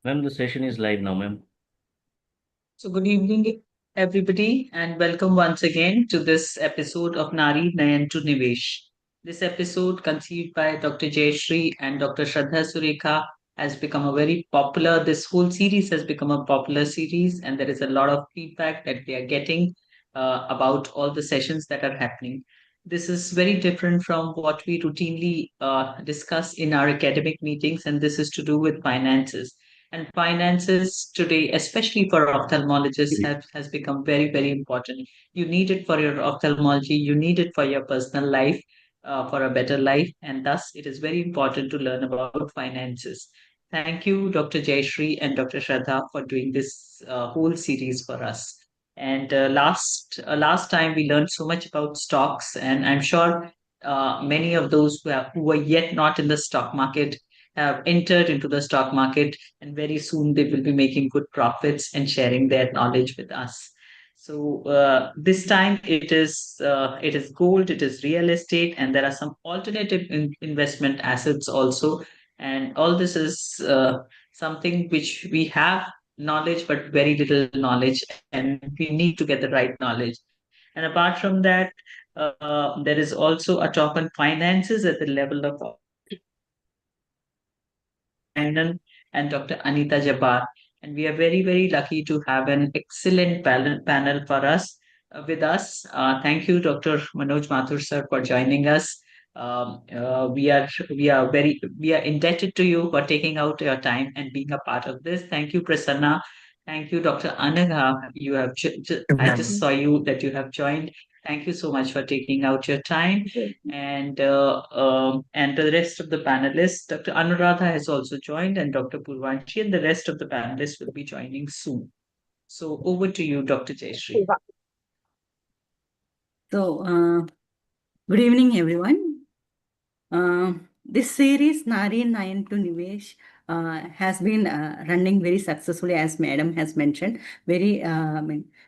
Ma'am, the session is live now, ma'am. So, good evening, everybody, and welcome once again to this episode of Naari Nayan to Nivesh. This episode, conceived by Dr. Jayashree and Dr. Shraddha Surekha, has become a very popular. This whole series has become a popular series, and there is a lot of feedback that we are getting about all the sessions that are happening. This is very different from what we routinely discuss in our academic meetings, and this is to do with finances. And finances today, especially for ophthalmologists, has become very, very important. You need it for your ophthalmology, you need it for your personal life, for a better life, and thus it is very important to learn about finances. Thank you, Dr. Jayashree and Dr. Shraddha, for doing this whole series for us. And last time we learned so much about stocks, and I'm sure many of those who were yet not in the stock market have entered into the stock market, and very soon they will be making good profits and sharing their knowledge with us. So this time it is gold, it is real estate, and there are some alternative investment assets also. And all this is something which we have knowledge but very little knowledge, and we need to get the right knowledge. And apart from that, there is also a talk on finances at the level of Nayan and Dr. Anita Jabbar. And we are very, very lucky to have an excellent panel for us with us. Thank you, Dr. Manoj Mathur sir, for joining us. We are indebted to you for taking out your time and being a part of this. Thank you, Prasanna. Thank you, Dr. Anagha. You have I just saw you that you have joined. Thank you so much for taking out your time, and the rest of the panelists. Dr. Anuradha has also joined, and Dr. Purvanshi, and the rest of the panelists will be joining soon. So over to you, Dr. Jayashree. So, good evening, everyone. This series, Naari Nayan to Nivesh, has been running very successfully, as Madam has mentioned. Very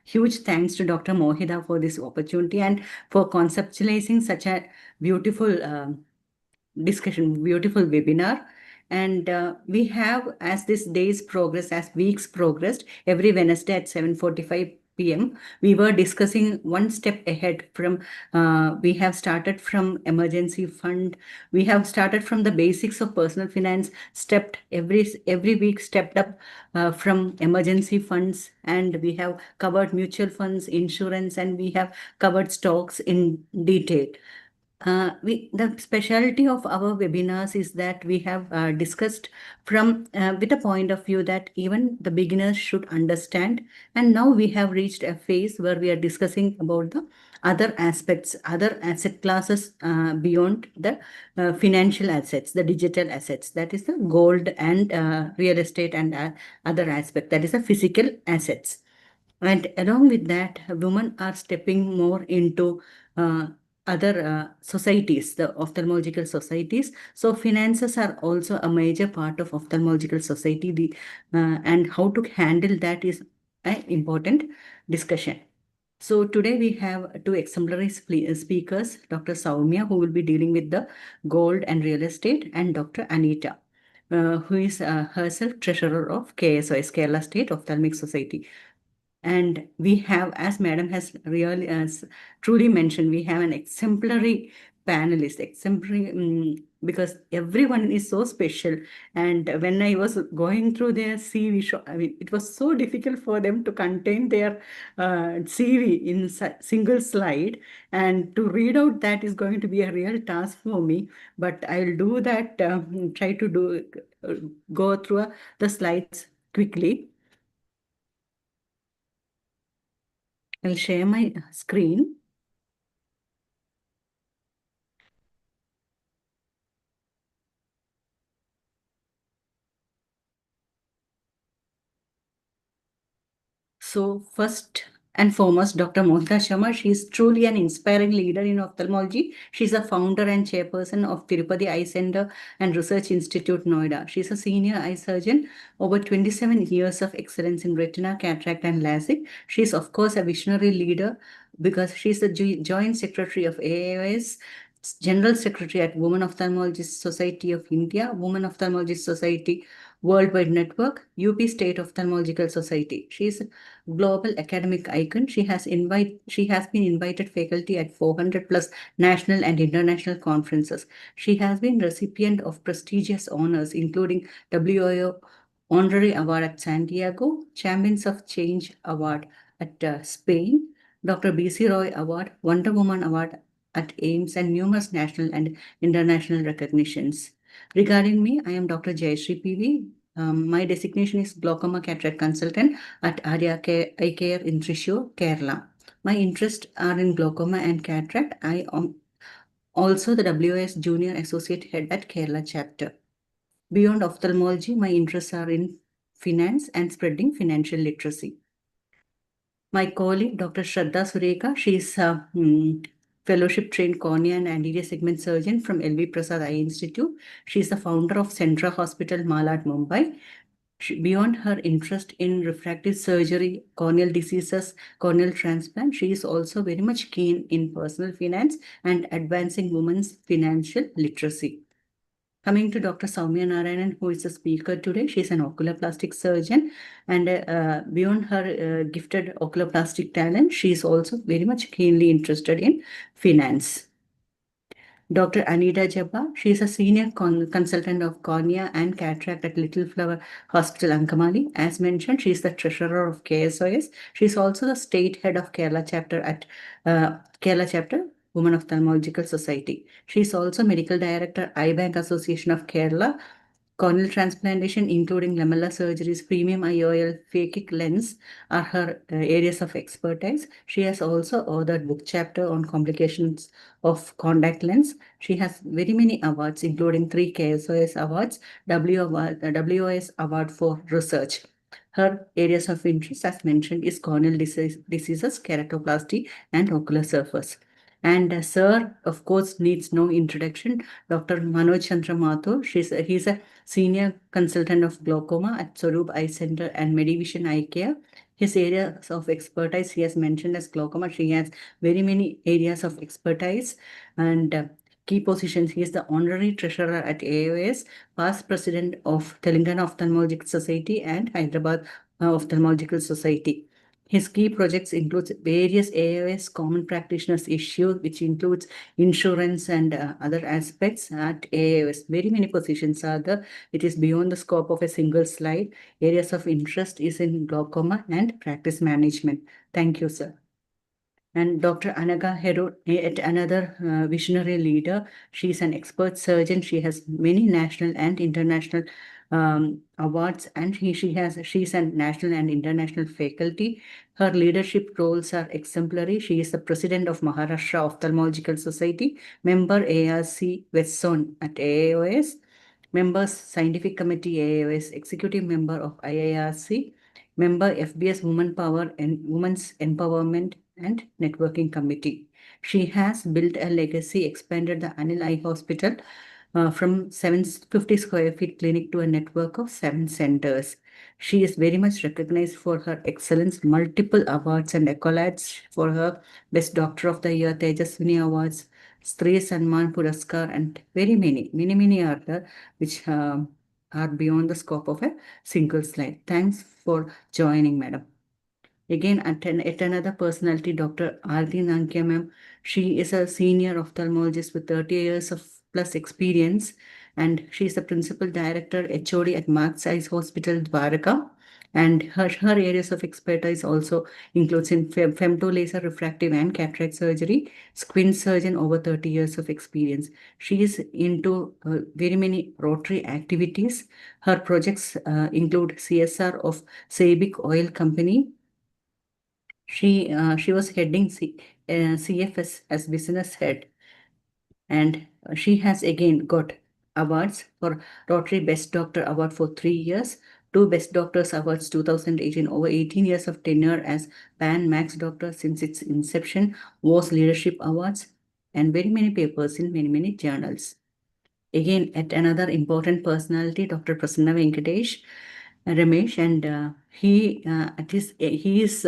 huge thanks to Dr. Mohida for this opportunity and for conceptualizing such a beautiful discussion, beautiful webinar. And we have, as this days progress, as weeks progressed, every Wednesday at 7:45 p.m., we were discussing one step ahead from, we have started from emergency fund. We have started from the basics of personal finance, stepped every week, stepped up from emergency funds, and we have covered mutual funds, insurance, and we have covered stocks in detail. The specialty of our webinars is that we have discussed from with a point of view that even the beginners should understand. And now we have reached a phase where we are discussing about the other aspects, other asset classes beyond the financial assets, the digital assets, that is the gold and real estate and other aspect, that is the physical assets. And along with that, women are stepping more into other societies, the ophthalmological societies. So finances are also a major part of ophthalmological society. And how to handle that is an important discussion. So today we have two exemplary speakers, Dr. Saumya, who will be dealing with the gold and real estate, and Dr. Anita, who is herself treasurer of KSOS, Kerala State Ophthalmic Society. And we have, as Madam has really truly mentioned, we have an exemplary panelist, because everyone is so special. And when I was going through their CV, I mean, it was so difficult for them to contain their CV in single slide. And to read out that is going to be a real task for me. But I'll do that, try to go through the slides quickly. I'll share my screen. So first and foremost, Dr. Mohita Sharma, she is truly an inspiring leader in ophthalmology. She's a founder and chairperson of Tirupati Eye Center and Research Institute, Noida. She's a senior eye surgeon, over 27 years of excellence in retina, cataract, and LASIK. She's, of course, a visionary leader because she's the joint secretary of AAOS, General Secretary at Women Ophthalmologists Society of India, Women Ophthalmologists Society Worldwide Network, UP State Ophthalmological Society. She is a global academic icon. She has been invited faculty at 400 plus national and international conferences. She has been recipient of prestigious honors including WIO Honorary Award at San Diego, Champions of Change Award at Spain, Dr. B.C. Roy Award, Wonder Woman Award at AIMS, and numerous national and international recognitions. Regarding me, I am Dr. Jayashree PV. My designation is Glaucoma Cataract Consultant at Arya Eye Care in Thrissur, Kerala. My interests are in glaucoma and cataract. I am also the WS Junior Associate Head at Kerala chapter. Beyond ophthalmology, my interests are in finance and spreading financial literacy. My colleague, Dr. Shraddha Sureka, she is a fellowship trained cornea and anterior segment surgeon from LV Prasad Eye Institute. She is the founder of Centra Hospital, Malad, Mumbai. Beyond her interest in refractive surgery, corneal diseases, corneal transplant, she is also very much keen in personal finance and advancing women's financial literacy. Coming to Dr. Soumya Narayanan, who is the speaker today, she is an oculoplastic surgeon, and beyond her gifted oculoplastic talent, she is also very much keenly interested in finance. Dr. Anita Jabba, she is a senior consultant of cornea and cataract at Little Flower Hospital, Ankamali. As mentioned, she is the treasurer of KSOS. She is also the state head of Kerala chapter, Women Ophthalmological Society. She is also medical director, Eye Bank Association of Kerala, corneal transplantation, including lamellar surgeries, premium IOL, phakic lens are her areas of expertise. She has also authored book chapter on complications of contact lens. She has very many awards, including 3 KSOS awards, WOS award for research. Her areas of interest, as mentioned, is corneal diseases, keratoplasty, and ocular surface. And Sir, of course, needs no introduction. Dr. Manoj Chandra Mathur, he's a senior consultant of glaucoma at Swaroop Eye Center and Medivision Eye Care. His areas of expertise, he has mentioned as glaucoma. She has very many areas of expertise and key positions. He is the honorary treasurer at AOS, past president of Telangana Ophthalmological Society and Hyderabad Ophthalmological Society. His key projects include various AOS common practitioners issues, which includes insurance and other aspects at AOS. Very many positions are there. It is beyond the scope of a single slide. Areas of interest is in glaucoma and practice management. Thank you, sir. And Dr. Anaga Hero, yet another visionary leader. She is an expert surgeon. She has many national and international awards, and she is a national and international faculty. Her leadership roles are exemplary. She is the president of Maharashtra Ophthalmological Society, member ARC West Zone at AAOS, members Scientific Committee AAOS, executive member of IIRC, member FBS Women Power and Women's Empowerment and Networking Committee. She has built a legacy, expanded the Anil Eye Hospital from 750 square feet clinic to a network of 7 centers. She is very much recognized for her excellence, multiple awards and accolades for her Best Doctor of the Year, Tejaswini Awards, Stree Sanman Puraskar, and many are there, which are beyond the scope of a single slide. Thanks for joining, madam. Again, at another personality, Dr. Arti Nankya ma'am. She is a senior ophthalmologist with 30 years of plus experience, and she is the principal director HOD at Max Eyes Hospital, Dwarka. And her areas of expertise also includes in femto laser refractive and cataract surgery, squint surgeon over 30 years of experience. She is into very many Rotary activities. Her projects include CSR of Sabic Oil Company. She was heading CFS as business head, and she has again got awards for Rotary Best Doctor Award for 3 years, two Best Doctors Awards 2018, over 18 years of tenure as Pan Max Doctor since its inception, was Leadership Awards, and very many papers in many journals. Again, at another important personality, Dr. Prasanna Venkatesh Ramesh, and he is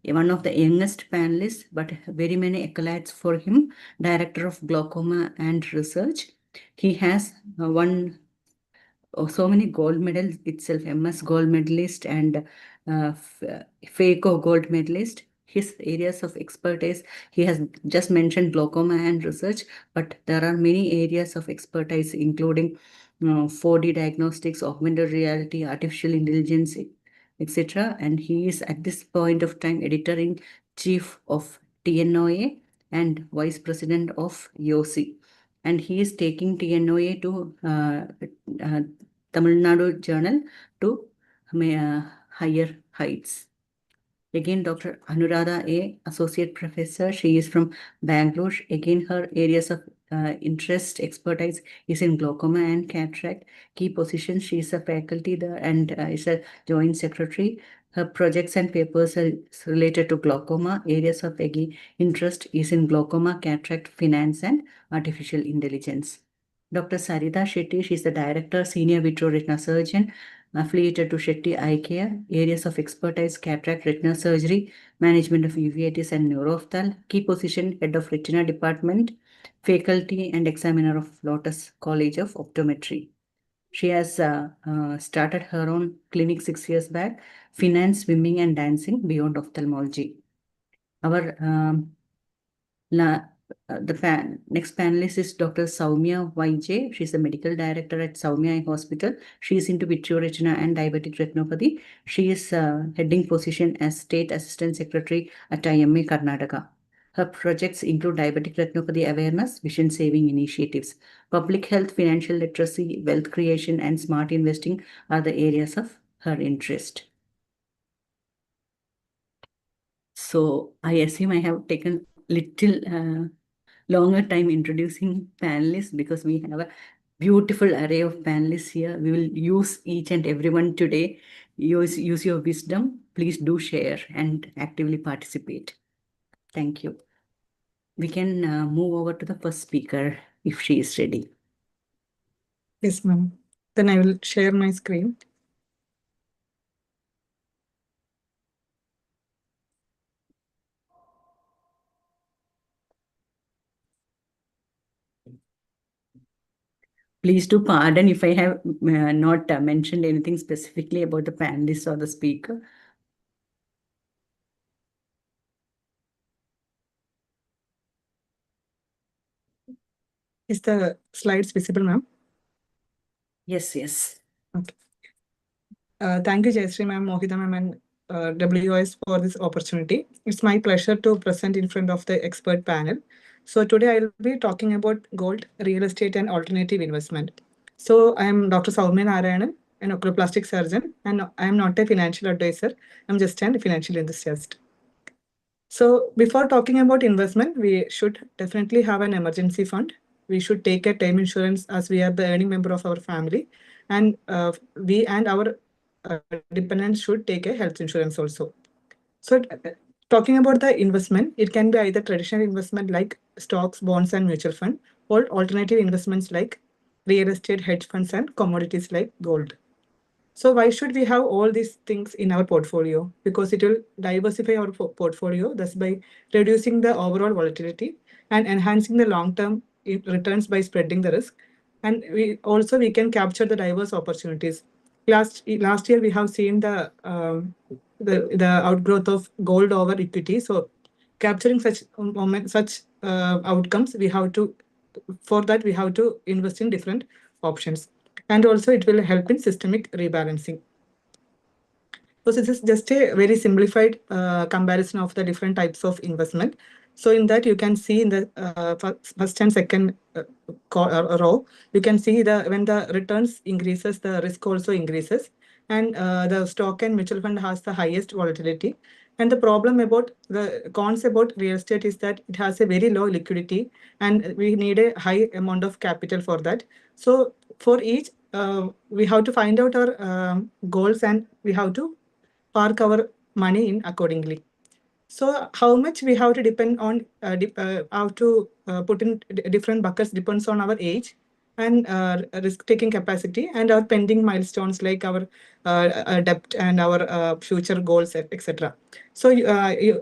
one of the youngest panelists, but very many accolades for him, Director of Glaucoma and Research. He has won so many gold medals itself, MS gold medalist and FACO gold medalist. His areas of expertise, he has just mentioned glaucoma and research, but there are many areas of expertise, including 4D diagnostics, augmented reality, artificial intelligence, etc. And he is at this point of time editor in chief of TNOA and vice president of YOSI. And he is taking TNOA to uh, Tamil Nadu Journal to higher heights. Again, Dr. Anuradha A, Associate Professor. She is from Bangalore. Again, her areas of interest, expertise is in glaucoma and cataract. Key position, she is a faculty there and is a joint secretary. Her projects and papers are related to glaucoma. Areas of again, interest is in glaucoma, cataract, finance, and artificial intelligence. Dr. Sarita Shetty, she is the director, senior vitreoretina surgeon, affiliated to Shetty Eye Care, areas of expertise, cataract, retina surgery, management of uveitis and neurophthal, key position, head of retina department, faculty and examiner of Lotus College of Optometry. She has started her own clinic 6 years back, finance, swimming and dancing beyond ophthalmology. Our La, next panelist is Dr. Soumya YJ. She's the medical director at Soumya Eye Hospital. She is into vitreoretina and diabetic retinopathy. She is heading position as State Assistant Secretary at IMA Karnataka. Her projects include diabetic retinopathy awareness, vision saving initiatives. Public health, financial literacy, wealth creation, and smart investing are the areas of her interest. So I assume I have taken little longer time introducing panelists because we have a beautiful array of panelists here. We will use each and everyone today. Use your wisdom. Please do share and actively participate. Thank you. We can move over to the first speaker if she is ready. Yes, ma'am. Then I will share my screen. Please do pardon if I have not mentioned anything specifically about the panelists or the speaker. Is the slides visible, ma'am? Yes, yes. Okay. Thank you, Jayashree ma'am, Mohita ma'am, and WOS for this opportunity. It's my pleasure to present in front of the expert panel. So today I'll be talking about gold, real estate, and alternative investment. So I am Dr. Soumya Narayanan, an oculoplastic surgeon, and I am not a financial advisor. I'm just a financial enthusiast. So before talking about investment, we should definitely have an emergency fund. We should take a term insurance as we are the earning member of our family, and we and our dependents should take a health insurance also. So talking about the investment, it can be either traditional investment like stocks, bonds, and mutual fund, or alternative investments like real estate, hedge funds, and commodities like gold. So why should we have all these things in our portfolio? Because it will diversify our portfolio, thus by reducing the overall volatility and enhancing the long-term returns by spreading the risk. And we can capture the diverse opportunities. Last year we have seen the outgrowth of gold over equity. So capturing such outcomes, we have to for that we have to invest in different options, and also it will help in systemic rebalancing. So this is just a very simplified comparison of the different types of investment. So in that you can see in the first and second row, you can see when the returns increases, the risk also increases, and the stock and mutual fund has the highest volatility. And the problem about the cons about real estate is that it has a very low liquidity, and we need a high amount of capital for that. So for each, we have to find out our goals, and we have to park our money in accordingly. So how much we have to depend on how to put in different buckets depends on our age and risk-taking capacity and our pending milestones like our debt and our future goals, etc. So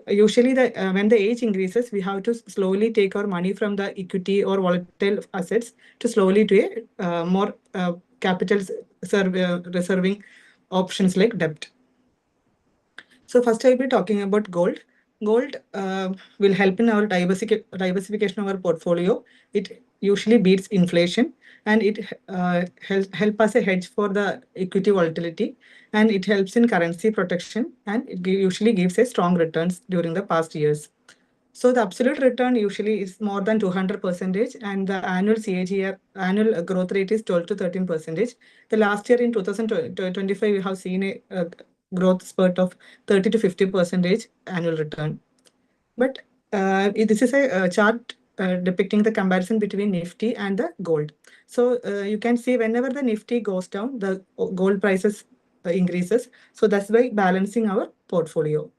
usually when the age increases, we have to slowly take our money from the equity or volatile assets to slowly to a more capital reserving options like debt. So first I'll be talking about gold. Gold will help in our diversification of our portfolio. It usually beats inflation, and it help us a hedge for the equity volatility, and it helps in currency protection, and it usually gives a strong returns during the past years. So the absolute return usually is more than 200%, and the annual CAGR, annual growth rate is 12 to 13%. The last year in 2025, we have seen a growth spurt of 30 to 50% annual return. But this is a chart depicting the comparison between Nifty and the gold. So you can see whenever the Nifty goes down, the gold prices increases. So that's why balancing our portfolio.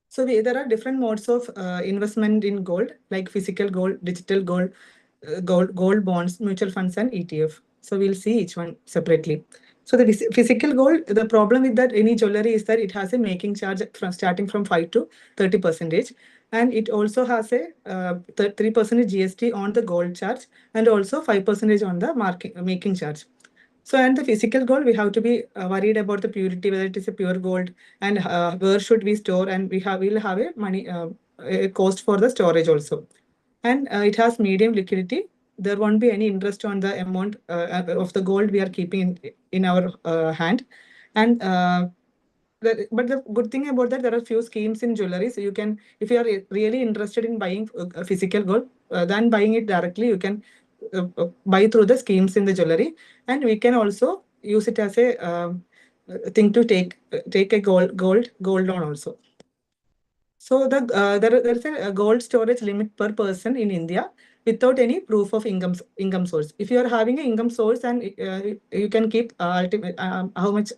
So there are different modes of investment in gold, like physical gold, digital gold, gold bonds, mutual funds, and ETF. So we'll see each one separately. So the physical gold, the problem with that any jewelry is that it has a making charge from starting from 5 to 30%, and it also has a 3% GST on the gold charge, and also 5% on the making charge. So, and the physical gold, we have to be worried about the purity, whether it is a pure gold, and where should we store, and will have a money a cost for the storage also. And it has medium liquidity. There won't be any interest on the amount of the gold we are keeping in our hand. And but the good thing about that, there are few schemes in jewelry. So you can, if you are really interested in buying a physical gold, than buying it directly, you can buy through the schemes in the jewelry, and we can also use it as a thing to take a gold loan also. So there is a gold storage limit per person in India without any proof of income source. If you are having an income source, and you can keep how much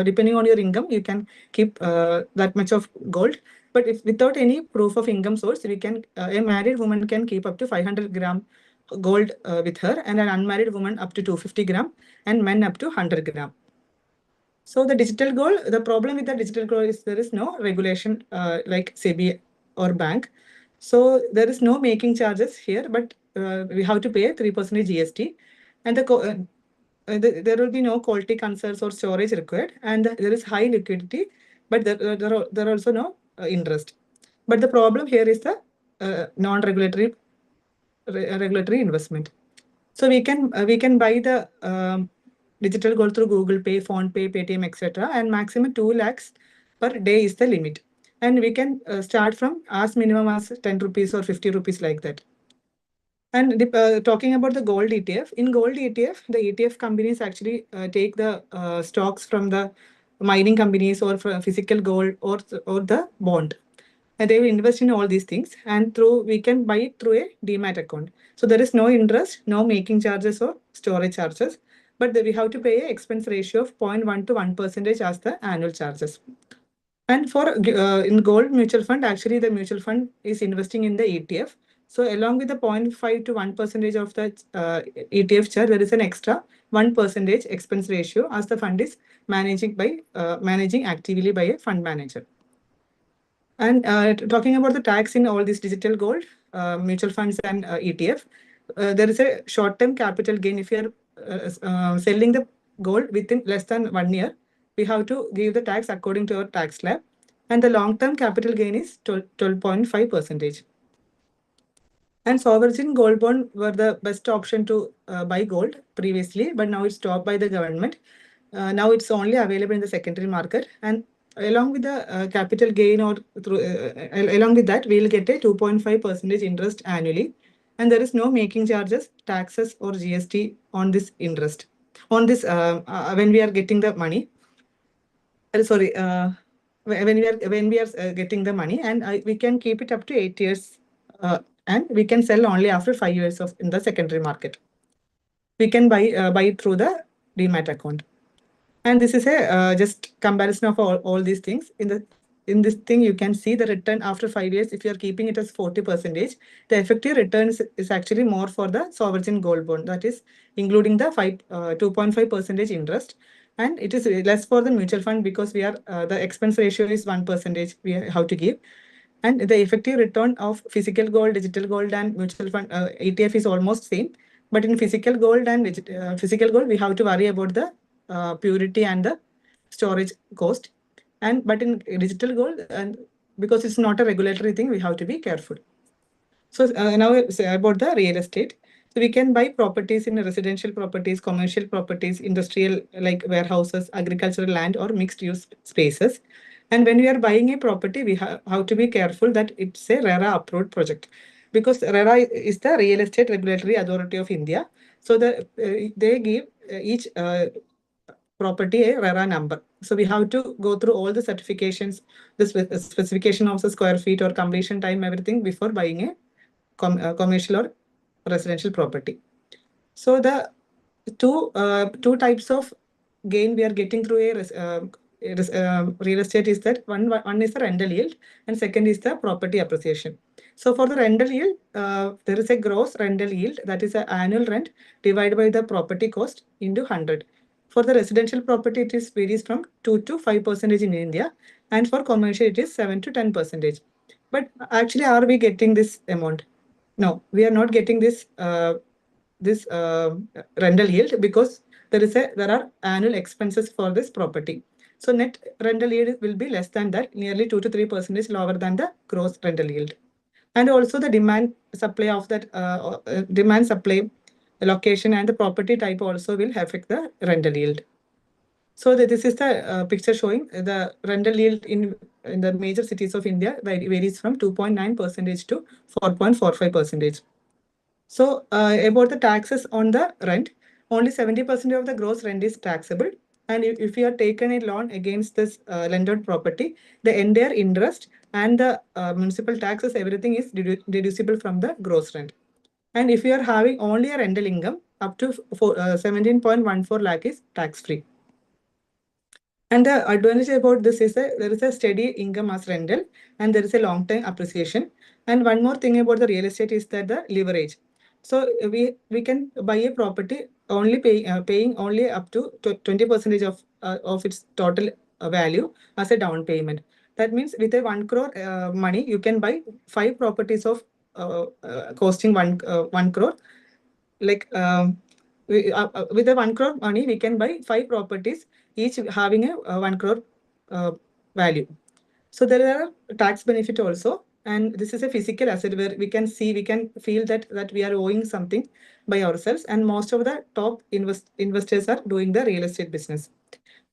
depending on your income, you can keep that much of gold. But if without any proof of income source, we can a married woman can keep up to 500 gram gold with her, and an unmarried woman up to 250 gram, and men up to 100 gram. So the digital gold, the problem with the digital gold is there is no regulation like SEBI or bank. So there is no making charges here, but we have to pay 3% GST, and there will be no quality concerns or storage required, and there is high liquidity, but there are also no interest. But the problem here is the non-regulatory regulatory investment. So we can buy the digital gold through Google Pay, Phone Pay, Paytm, etc. And maximum 2 lakhs per day is the limit. And we can start from as minimum as 10 rupees or 50 rupees like that. And talking about the gold ETF, in gold ETF, the ETF companies actually take the stocks from the mining companies or from physical gold or the bond, and they will invest in all these things, and through we can buy it through a demat account. So there is no interest, no making charges or storage charges, but we have to pay a expense ratio of 0.1 to 1% as the annual charges. And for in gold mutual fund, actually the mutual fund is investing in the ETF. So along with the 0.5 to 1% of the ETF charge, there is an extra 1% expense ratio as the fund is managing actively by a fund manager. And talking about the tax in all these digital gold, mutual funds, and ETF, there is a short-term capital gain. If you are selling the gold within less than 1 year, we have to give the tax according to our tax slab. And the long-term capital gain is 12.5%. And sovereign gold bond were the best option to buy gold previously, but now it's stopped by the government. Now it's only available in the secondary market, and along with the capital gain or through along with that, we'll get a 2.5% interest annually, and there is no making charges, taxes, or GST on this interest on this when we are getting the money. Sorry, when we are getting the money, and we can keep it up to 8 years, and we can sell only after 5 years of in the secondary market. We can buy it through the demat account. And this is a just comparison of all these things. In this thing, you can see the return after 5 years. If you are keeping it as 40%, the effective return is actually more for the sovereign gold bond. That is including the 2.5% interest, and it is less for the mutual fund because we are the expense ratio is 1% we have to give, and the effective return of physical gold, digital gold, and mutual fund ETF is almost same. But in physical gold, we have to worry about the purity and the storage cost. And but in digital gold, and because it's not a regulatory thing, we have to be careful. So now it's about the real estate. So we can buy properties in residential properties, commercial properties, industrial like warehouses, agricultural land, or mixed use spaces. And when we are buying a property, we have to be careful that it's a RERA approved project, because RERA is the Real Estate Regulatory Authority of India. So they give each property a RERA number. So we have to go through all the certifications, the specification of the square feet or completion time, everything before buying a commercial or residential property. So the two types of gain we are getting through real estate is that one is the rental yield and second is the property appreciation. So for the rental yield, there is a gross rental yield, that is the annual rent divided by the property cost into 100. For the residential property, it is varies from 2 to 5% in India, and for commercial, it is 7 to 10%. But actually, are we getting this amount? No, we are not getting this rental yield, because there are annual expenses for this property. So net rental yield will be less than that, nearly 2 to 3% lower than the gross rental yield. And also the demand supply location and the property type also will affect the rental yield. So this is the picture showing the rental yield in the major cities of India varies from 2.9% to 4.45%. So about the taxes on the rent, only 70% of the gross rent is taxable. And if you have taken a loan against this landed property, the entire interest and the municipal taxes, everything is deducible from the gross rent. And if you are having only a rental income, up to 17.14 lakh is tax free. And the advantage about this is that there is a steady income as rental and there is a long-term appreciation. And one more thing about the real estate is that the leverage. So we can buy a property only paying only up to 20% of its total value as a down payment. That means with a 1 crore money, you can buy 5 properties of costing 1 crore. Like with a 1 crore money, we can buy 5 properties, each having a 1 crore value. So there are tax benefit also, and this is a physical asset where we can feel that we are owing something by ourselves, and most of the top investors are doing the real estate business.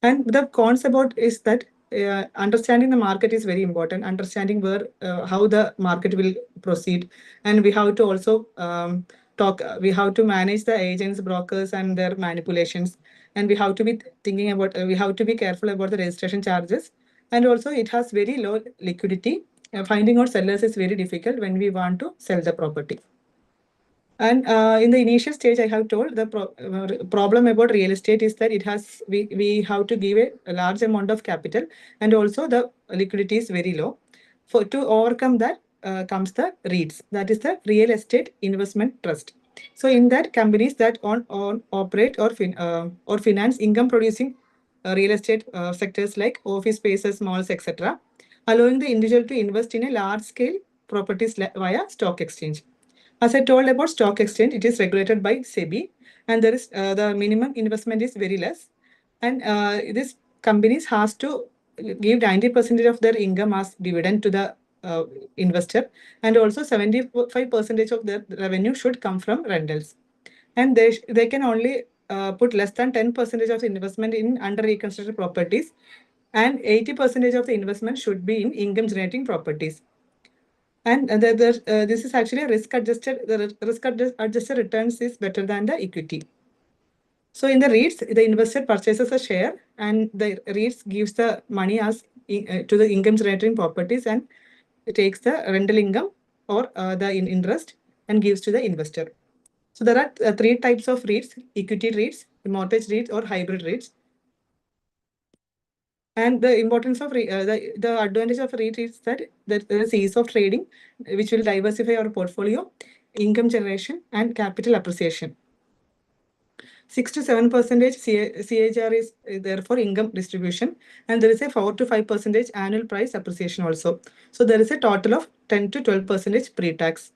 And the cons about is that understanding the market is very important. Understanding how the market will proceed, and we have to also talk. We have to manage the agents, brokers, and their manipulations. And we have to be thinking about. We have to be careful about the registration charges. And also, it has very low liquidity. Finding out sellers is very difficult when we want to sell the property. And in the initial stage, I have told the problem about real estate is that we have to give a large amount of capital, and also the liquidity is very low. To overcome that comes the REITs, that is the Real Estate Investment Trust. So in that, companies that operate or finance income producing real estate sectors like office spaces, malls, etc., allowing the individual to invest in a large scale properties via stock exchange. As I told about stock exchange, it is regulated by SEBI, and there is the minimum investment is very less. And this companies has to give 90% of their income as dividend to the investor, and also 75% of their revenue should come from rentals. And they can only put less than 10% of the investment in under reconstructed properties, and 80% of the investment should be in income generating properties. And this is actually a risk adjusted returns is better than the equity. So in the REITs, the investor purchases a share, and the REITs gives the money as to the income generating properties, and it takes the rental income or the interest and gives to the investor. So there are three types of REITs: equity REITs, mortgage REITs, or hybrid REITs. And the importance of the advantage of REIT is that there is ease of trading, which will diversify our portfolio, income generation, and capital appreciation. 6 to 7% CAGR is there for income distribution, and there is a 4 to 5% annual price appreciation also. So there is a total of 10 to 12% pre-tax.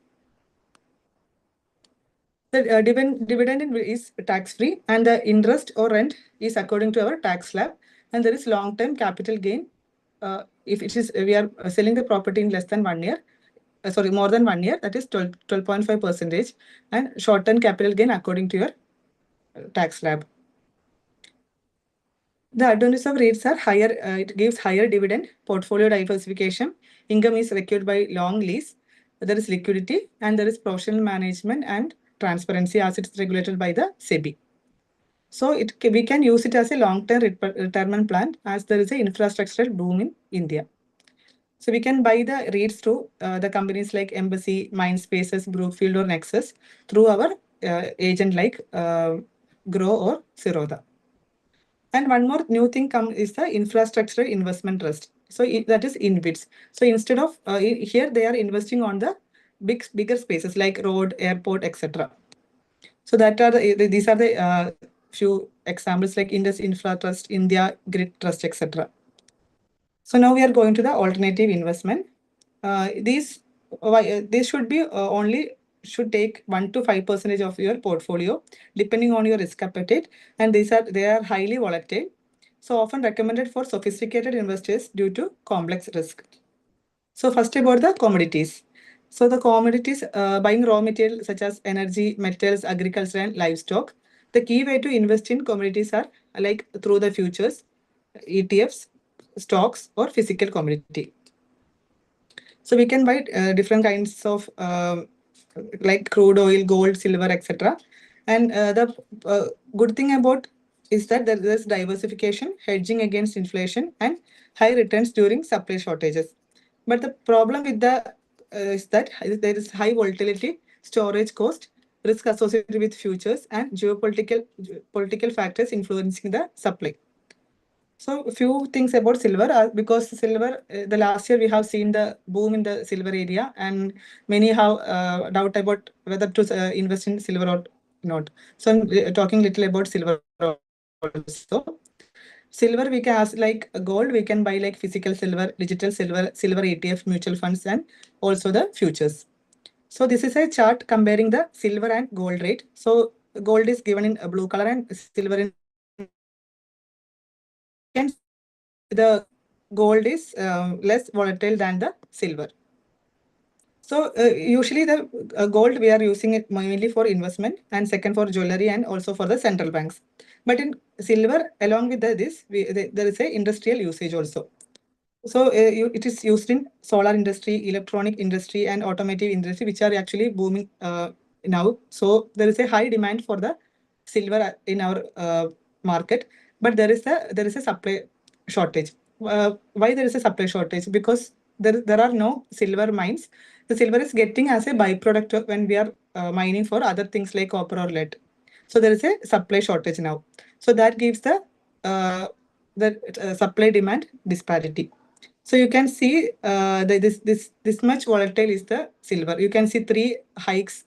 The dividend is tax free, and the interest or rent is according to our tax slab. And there is long term capital gain. If it is we are selling the property in less than 1 year, sorry, more than 1 year, that is 12.5%, and short term capital gain according to your tax slab. The advantages of REITs are higher, it gives higher dividend, portfolio diversification, income is secured by long lease, there is liquidity, and there is professional management and transparency as it's regulated by the SEBI. So we can use it as a long-term retirement plan as there is an infrastructural boom in India. So we can buy the REITs through the companies like Embassy, Mindspaces, Brookfield, or Nexus through our agent like Grow or Siroda. And one more new thing is the infrastructure investment trust. So that is InvITs. So instead of here, they are investing on the bigger spaces like road, airport, etc. So that are these are the few examples like Indus Infra Trust, India Grid Trust, etc. So now we are going to the alternative investment. These should be only should take 1 to 5% of your portfolio, depending on your risk appetite, and they are highly volatile. So often recommended for sophisticated investors due to complex risk. So first about the commodities. So the commodities, buying raw material such as energy, metals, agriculture, and livestock. The key way to invest in commodities are like through the futures, ETFs, stocks, or physical commodity. So we can buy different kinds of like crude oil, gold, silver, etc. And the good thing about is that there is diversification, hedging against inflation, and high returns during supply shortages. But the problem with the is that there is high volatility, storage cost, risk associated with futures, and geopolitical political factors influencing the supply. So a few things about silver, because silver, the last year we have seen the boom in the silver area, and many have doubt about whether to invest in silver or not. So I'm talking little about silver also. Silver we can ask like gold, we can buy like physical silver, digital silver, silver ETF, mutual funds, and also the futures. So this is a chart comparing the silver and gold rate. So gold is given in a blue color and silver in red color. So you can see the gold is less volatile than the silver. So usually the gold we are using it mainly for investment, and second for jewelry, and also for the central banks. But in silver, along with there is a industrial usage also. So it is used in solar industry, electronic industry, and automotive industry, which are actually booming now. So there is a high demand for the silver in our market, but there is a supply shortage. Why there is a supply shortage? Because there are no silver mines. The silver is getting as a byproduct when we are mining for other things like copper or lead. So there is a supply shortage now. So that gives uh, the supply demand disparity. So you can see this much volatile is the silver. You can see three hikes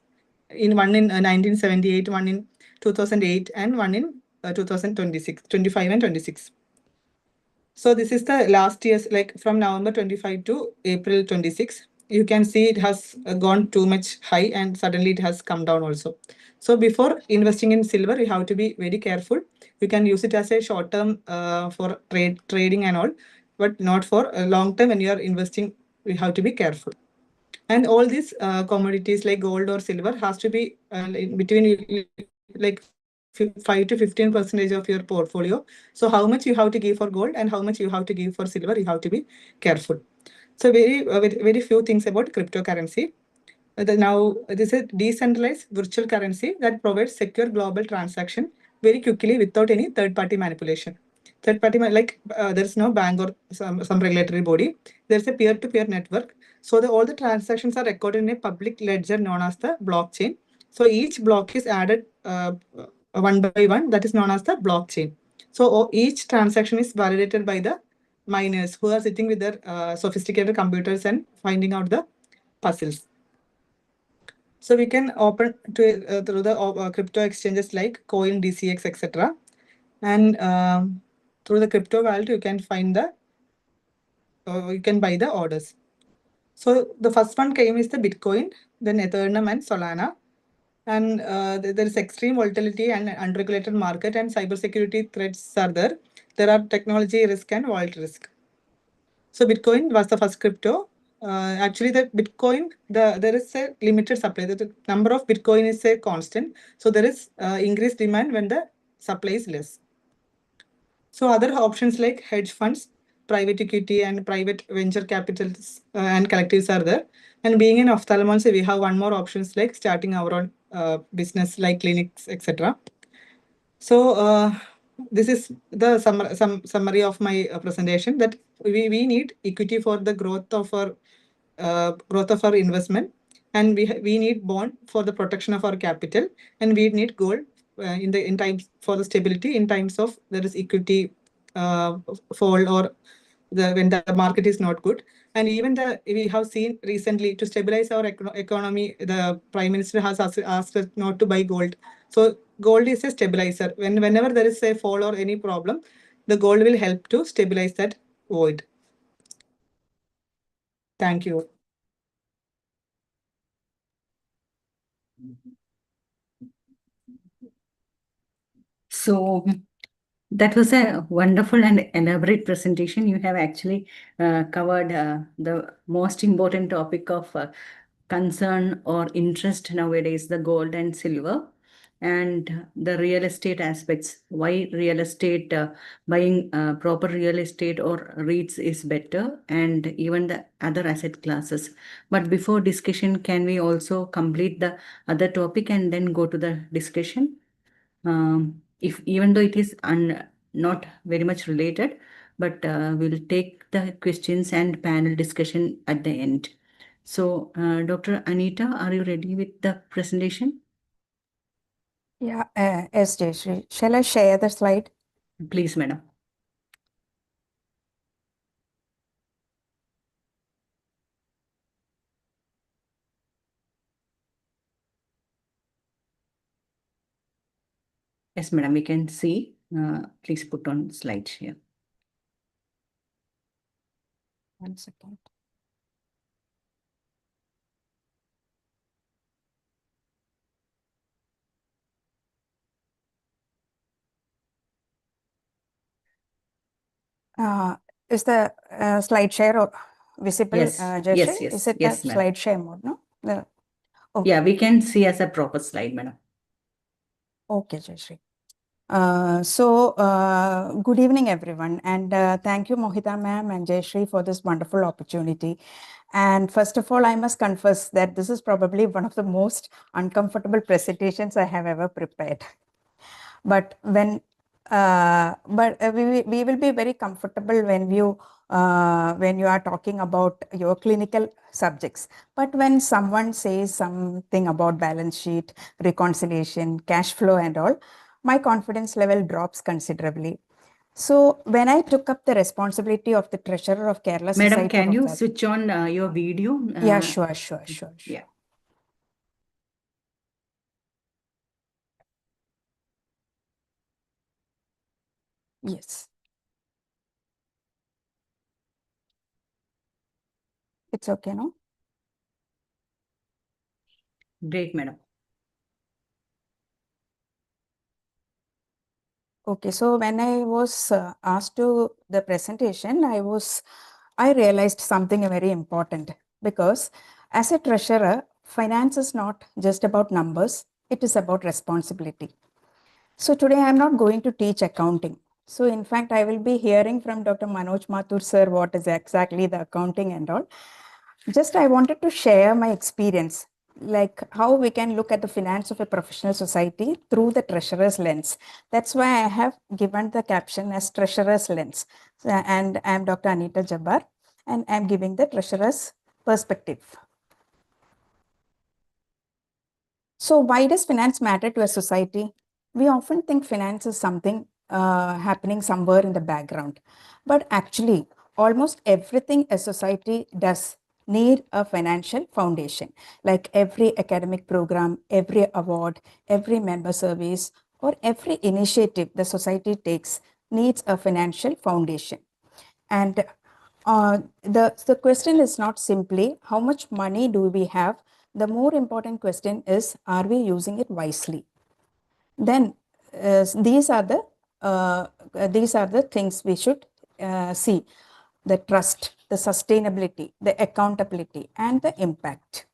in one in 1978, one in 2008, and one in 2026, 25 and 26. So this is the last year's, like from November 25 to April 26. You can see it has gone too much high and suddenly it has come down also. So before investing in silver, you have to be very careful. You can use it as a short term for trading and all, but not for a long term. When you are investing, you have to be careful. And all these commodities like gold or silver has to be between like 5 to 15% of your portfolio. So how much you have to give for gold and how much you have to give for silver, you have to be careful. So very few things about cryptocurrency. Now this is decentralized virtual currency that provides secure global transaction very quickly without any third party manipulation. Third party like there's no bank or some regulatory body. There's a peer to peer network. So all the transactions are recorded in a public ledger known as the blockchain. So each block is added one by one. That is known as the blockchain. So each transaction is validated by the miners who are sitting with their sophisticated computers and finding out the puzzles. So we can open to through the crypto exchanges like Coin, DCX, etc. And through the crypto wallet, you can find you can buy the orders. So the first one came is the Bitcoin, then Ethereum and Solana. and there is extreme volatility and unregulated market and cybersecurity threats are there. There are technology risk and wallet risk. So Bitcoin was the first crypto. Actually, the Bitcoin, there is a limited supply. The number of Bitcoin is a constant. So there is increased demand when the supply is less. So other options like hedge funds, private equity, and private venture capitals and collectives are there. And being in ophthalmology, we have one more options like starting our own business like clinics, etc. So this is the summary of my presentation, that we need equity for the growth of our investment, and we need bond for the protection of our capital, and we need gold in times for the stability in times of there is equity fall, or when the market is not good. And even we have seen recently, to stabilize our economy, the Prime Minister has asked us not to buy gold. So gold is a stabilizer. Whenever there is a fall or any problem, the gold will help to stabilize that void. Thank you. So that was a wonderful and elaborate presentation. You have actually covered the most important topic of concern or interest nowadays, the gold and silver, and the real estate aspects. Why real estate, buying proper real estate or REITs is better, and even the other asset classes. But before discussion, can we also complete the other topic and then go to the discussion? If even though it is not very much related, but we'll take the questions and panel discussion at the end. So, Dr. Anita, are you ready with the presentation? Yeah, yes, Jayashree. Shall I share the slide? Please, madam. Yes, madam, we can see. Please put on slide share. 1 second. Is the slide share visible, Yes, Jayashree? yes, yes, Is it yes, the madam. slide share mode, no? Okay. Yeah, we can see as a proper slide, madam. Okay, Jayashree. Good evening, everyone, and thank you, Mohita ma'am and Jayashree, for this wonderful opportunity. And first of all, I must confess that this is probably one of the most uncomfortable presentations I have ever prepared. But when we will be very comfortable when you are talking about your clinical subjects. But when someone says something about balance sheet, reconciliation, cash flow and all, my confidence level drops considerably. So when I took up the responsibility of the treasurer of Kerala Madam, Society can of you Ophthalmology. switch on your video? Yeah, sure. Yeah. Yes. It's okay, no? Great, madam. Okay, so when I was asked to the presentation, I realized something very important, because as a treasurer, finance is not just about numbers, it is about responsibility. So today I'm not going to teach accounting. So in fact, I will be hearing from Dr. Manoj Mathur sir what is exactly the accounting and all. Just I wanted to share my experience, like how we can look at the finance of a professional society through the treasurer's lens. That's why I have given the caption as treasurer's lens. And I'm Dr. Anita Jabbar, and I'm giving the treasurer's perspective. So why does finance matter to a society? We often think finance is something happening somewhere in the background, but actually almost everything a society does need a financial foundation. Like every academic program, every award, every member service, or every initiative the society takes needs a financial foundation. And the question is not simply how much money do we have, The more important question is, are we using it wisely? Then these are the things we should see: the trust, the sustainability, the accountability, and the impact.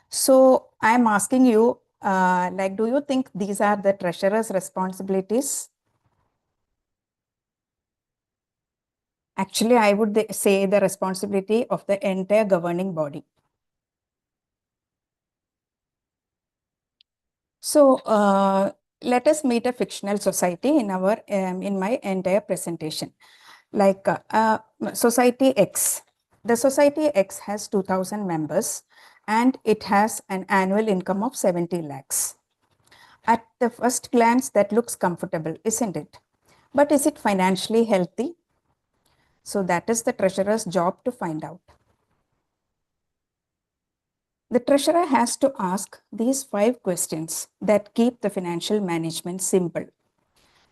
So I'm asking you, do you think these are the treasurer's responsibilities? Actually, I would say the responsibility of the entire governing body. So let us meet a fictional society in my entire presentation. Like Society X. The Society X has 2000 members and it has an annual income of 70 lakhs. At the first glance, that looks comfortable, isn't it? But is it financially healthy? So that is the treasurer's job to find out. The treasurer has to ask these 5 questions that keep the financial management simple.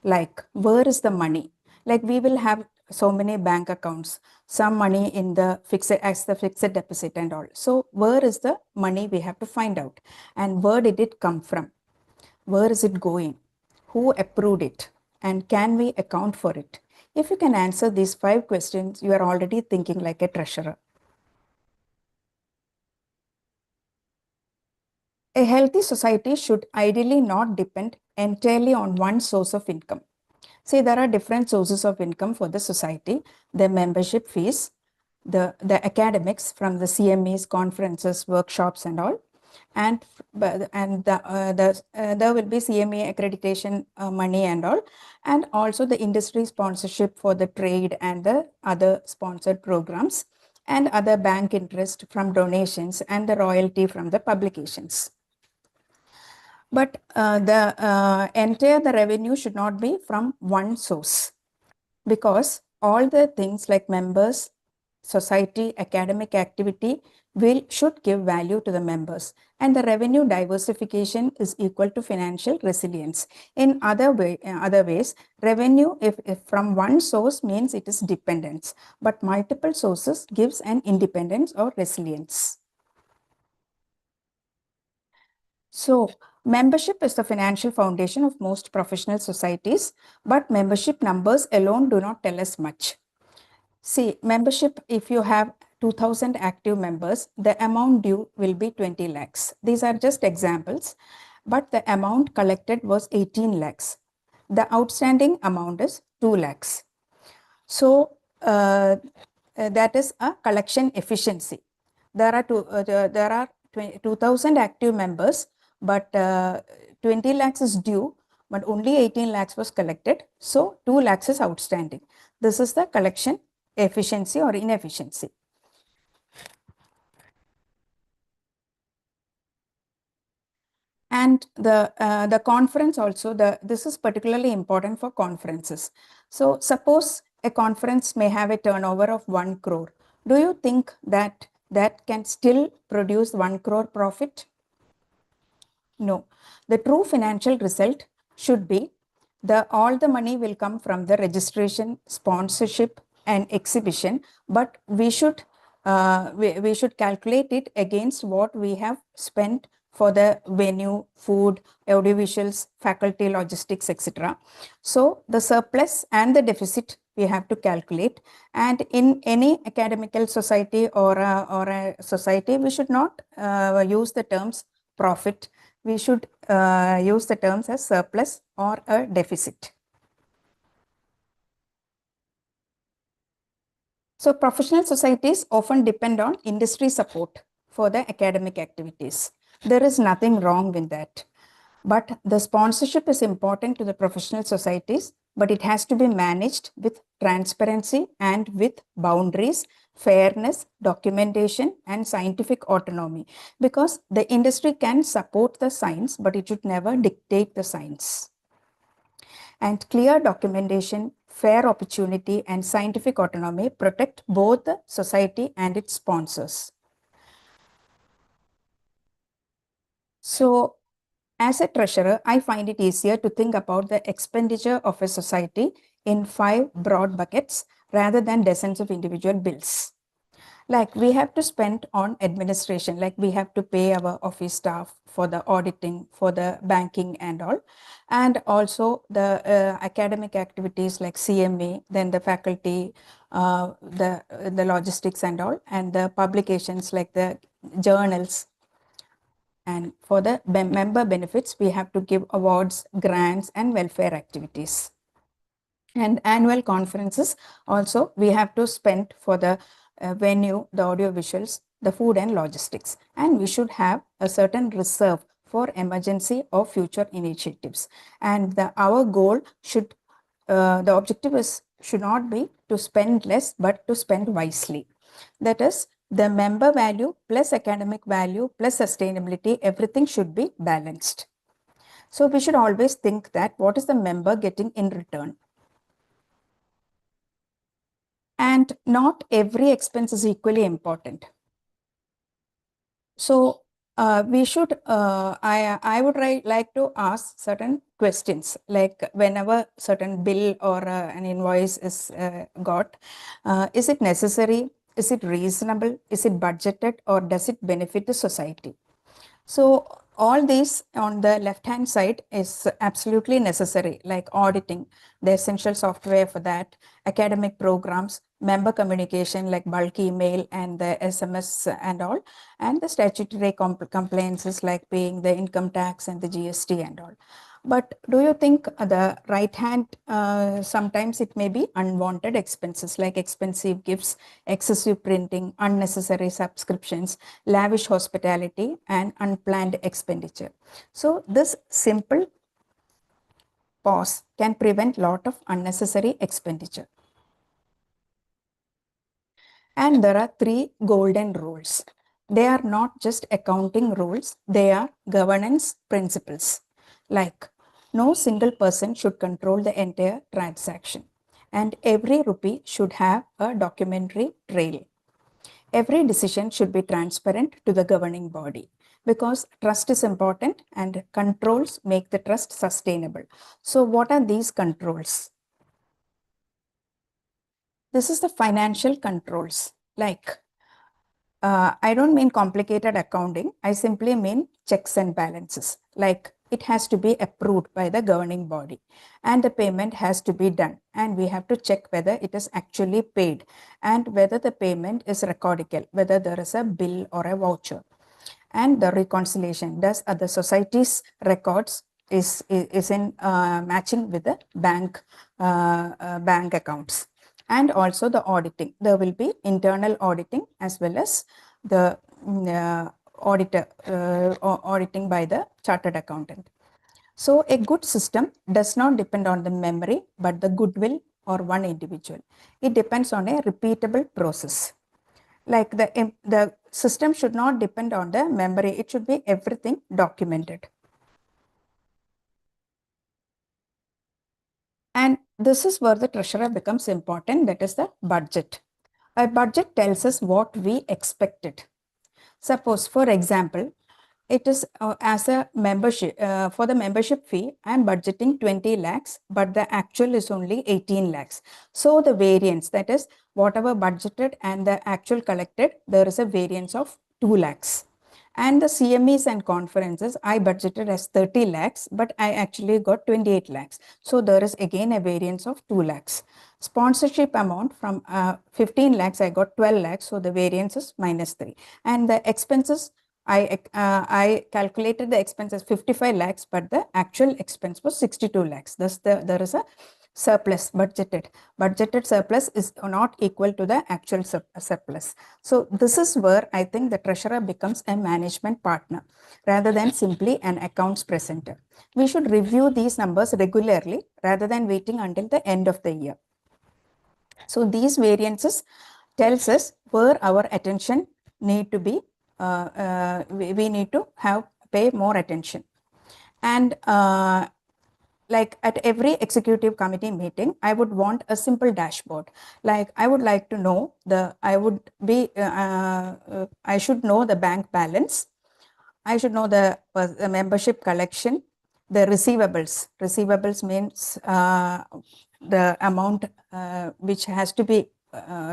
Like, where is the money? Like, we will have so many bank accounts, some money in the fixed deposit and all. So where is the money? We have to find out. And where did it come from? Where is it going? Who approved it? And can we account for it? If you can answer these 5 questions, you are already thinking like a treasurer. A healthy society should ideally not depend entirely on one source of income. See, there are different sources of income for the society: the membership fees, the academics from the CMEs, conferences, workshops, and all. And there will be CME accreditation money and all, and also the industry sponsorship for the trade and the other sponsored programs, and other bank interest from donations and the royalty from the publications. But the revenue should not be from one source, because all the things like members, society, academic activity should give value to the members, and the revenue diversification is equal to financial resilience. In other ways, revenue if from one source means it is dependence, but multiple sources gives an independence or resilience. So membership is the financial foundation of most professional societies, but membership numbers alone do not tell us much. See, membership, if you have 2000 active members, the amount due will be 20 lakhs. These are just examples, but the amount collected was 18 lakhs. The outstanding amount is 2 lakhs. So that is a collection efficiency. There are 2000 active members, but 20 lakhs is due, but only 18 lakhs was collected. So 2 lakhs is outstanding. This is the collection efficiency or inefficiency. And the conference also, this is particularly important for conferences. So suppose a conference may have a turnover of 1 crore. Do you think that can still produce 1 crore profit? No. The true financial result should be all the money will come from the registration, sponsorship, and exhibition, but we should calculate it against what we have spent for the venue, food, audiovisuals, faculty, logistics, etc. So the surplus and the deficit we have to calculate. And in any academical society or a society, we should not use the terms profit. We should use the terms as surplus or a deficit. So professional societies often depend on industry support for the academic activities. There is nothing wrong with that. But the sponsorship is important to the professional societies, but it has to be managed with transparency and with boundaries, fairness, documentation, and scientific autonomy, because the industry can support the science, but it should never dictate the science. And clear documentation, fair opportunity, and scientific autonomy protect both the society and its sponsors. So, as a treasurer, I find it easier to think about the expenditure of a society in 5 broad buckets rather than dozens of individual bills. Like we have to spend on administration, like we have to pay our office staff for the auditing, for the banking and all, and also the academic activities like CMA, then the faculty, the logistics and all, and the publications like the journals. And for the member benefits, we have to give awards, grants, and welfare activities. And annual conferences, also we have to spend for the venue, the audio visuals, the food and logistics. And we should have a certain reserve for emergency or future initiatives. And our goal should, the objective should not be to spend less, but to spend wisely. That is, the member value plus academic value plus sustainability, everything should be balanced. So we should always think that what is the member getting in return? And not every expense is equally important. So we should, I would like to ask certain questions, like whenever certain bill or an invoice is got, is it necessary? Is it reasonable? Is it budgeted, or does it benefit the society? So all these on the left-hand side is absolutely necessary, like auditing, the essential software for that, academic programs, member communication like bulk email and the SMS and all, and the statutory compliances like paying the income tax and the GST and all. But do you think the right hand, sometimes it may be unwanted expenses like expensive gifts, excessive printing, unnecessary subscriptions, lavish hospitality, and unplanned expenditure. So this simple pause can prevent a lot of unnecessary expenditure. And there are 3 golden rules. They are not just accounting rules, they are governance principles. Like, no single person should control the entire transaction, and every rupee should have a documentary trail. Every decision should be transparent to the governing body, because trust is important and controls make the trust sustainable. So what are these controls? This is the financial controls. Like, I don't mean complicated accounting. I simply mean checks and balances. Like, it has to be approved by the governing body, and the payment has to be done. And we have to check whether it is actually paid and whether the payment is recordical, whether there is a bill or a voucher. And the reconciliation, does the society's records is in matching with the bank accounts. And also the auditing. There will be internal auditing as well as the auditor auditing by the chartered accountant. So a good system does not depend on the memory, but the goodwill or one individual. It depends on a repeatable process. Like the system should not depend on the memory. It should be everything documented. And this is where the treasurer becomes important, that is the budget. A budget tells us what we expected. Suppose, for example, it is as a membership, for the membership fee, I am budgeting 20 lakhs, but the actual is only 18 lakhs. So the variance, that is whatever budgeted and the actual collected, there is a variance of 2 lakhs. And the CMEs and conferences, I budgeted as 30 lakhs, but I actually got 28 lakhs. So there is again a variance of 2 lakhs. Sponsorship amount from 15 lakhs, I got 12 lakhs. So the variance is -3. And the expenses, I calculated the expenses 55 lakhs, but the actual expense was 62 lakhs. Thus, there is a surplus budgeted. Budgeted surplus is not equal to the actual surplus. So this is where I think the treasurer becomes a management partner rather than simply an accounts presenter. We should review these numbers regularly rather than waiting until the end of the year. So these variances tells us where our attention need to be, we need to pay more attention. And like at every executive committee meeting, I would want a simple dashboard. Like I would like to know I should know the bank balance. I should know the membership collection, the receivables. Receivables means the amount which has to be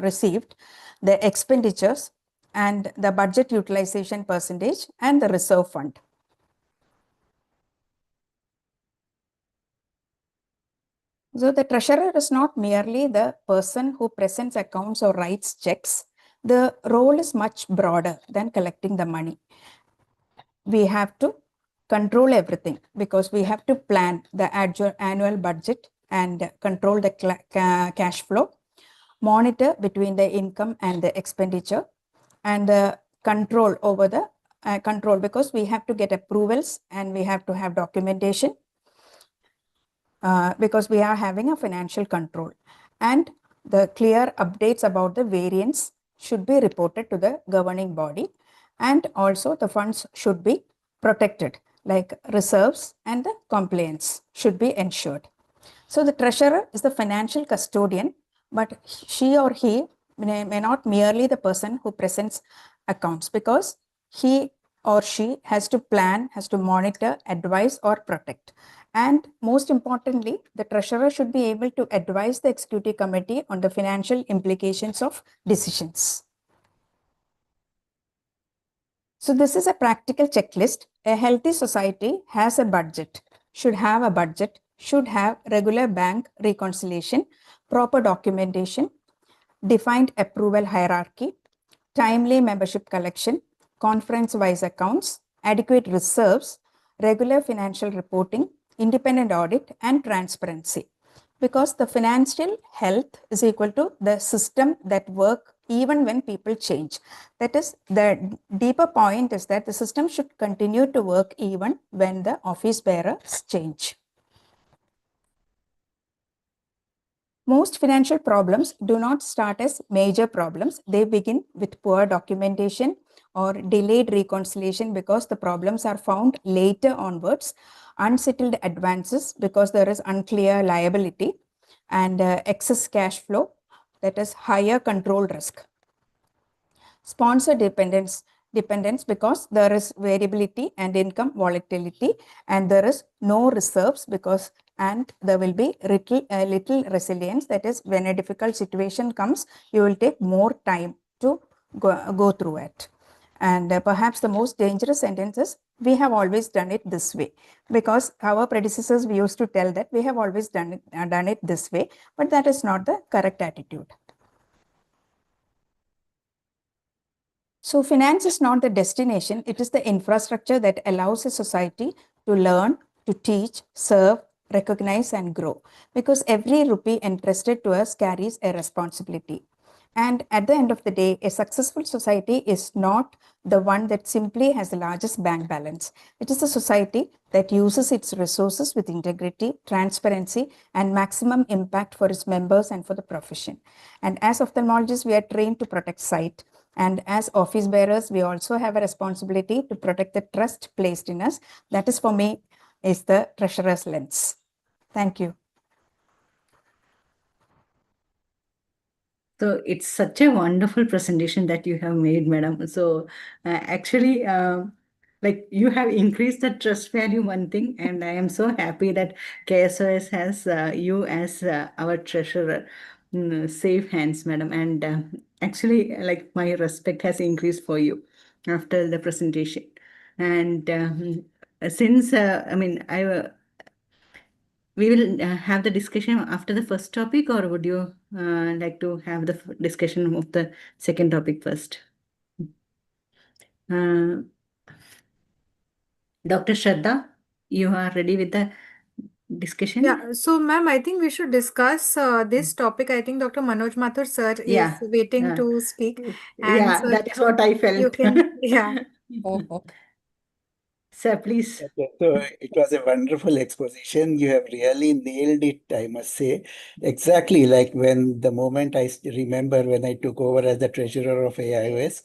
received, the expenditures, and the budget utilization percentage, and the reserve fund. So the treasurer is not merely the person who presents accounts or writes checks. The role is much broader than collecting the money. We have to control everything because we have to plan the annual budget and control the cash flow, monitor between the income and the expenditure, and control over the control, because we have to get approvals and we have to have documentation, because we are having a financial control, and the clear updates about the variance should be reported to the governing body, and also the funds should be protected, like reserves and the compliance should be ensured. So the treasurer is the financial custodian, but she or he may not merely the person who presents accounts, because he or she has to plan, has to monitor, advise, or protect. And most importantly, the treasurer should be able to advise the executive committee on the financial implications of decisions. So this is a practical checklist. A healthy society has a budget, should have a budget, should have regular bank reconciliation, proper documentation, defined approval hierarchy, timely membership collection, conference-wise accounts, adequate reserves, regular financial reporting, independent audit, and transparency. Because the financial health is equal to the system that work even when people change. That is, the deeper point is that the system should continue to work even when the office bearers change. Most financial problems do not start as major problems. They begin with poor documentation or delayed reconciliation because the problems are found later onwards, unsettled advances because there is unclear liability, and excess cash flow, that is higher control risk. Sponsor dependence because there is variability and income volatility, and there is no reserves because, and there will be little resilience. That is, when a difficult situation comes, you will take more time to go through it. And perhaps the most dangerous sentence is, we have always done it this way, because our predecessors, we used to tell that we have always done it this way, but that is not the correct attitude. So finance is not the destination, it is the infrastructure that allows a society to learn, to teach, serve, recognize, and grow. Because every rupee entrusted to us carries a responsibility. And at the end of the day, a successful society is not the one that simply has the largest bank balance. It is a society that uses its resources with integrity, transparency, and maximum impact for its members and for the profession. And as ophthalmologists, we are trained to protect sight. And as office bearers, we also have a responsibility to protect the trust placed in us. That is, for me, is the treasurer's lens. Thank you. So it's such a wonderful presentation that you have made, madam. So actually, like you have increased the trust value, one thing, and I am so happy that KSOS has you as our treasurer. Safe hands, madam. And actually, like my respect has increased for you after the presentation. And since I mean, we will have the discussion after the first topic, or would you like to have the discussion of the second topic first? Uh, Dr. Shraddha, you are ready with the discussion? Yeah, so ma'am, I think we should discuss this topic. I think Dr. Manoj Mathur sir is Yeah. waiting to speak. And Yeah, sir, that is what I you felt. can, yeah. Sir, please. Okay, so it was a wonderful exposition. You have really nailed it, I must say. Exactly like when the moment remember when I took over as the treasurer of AIOS,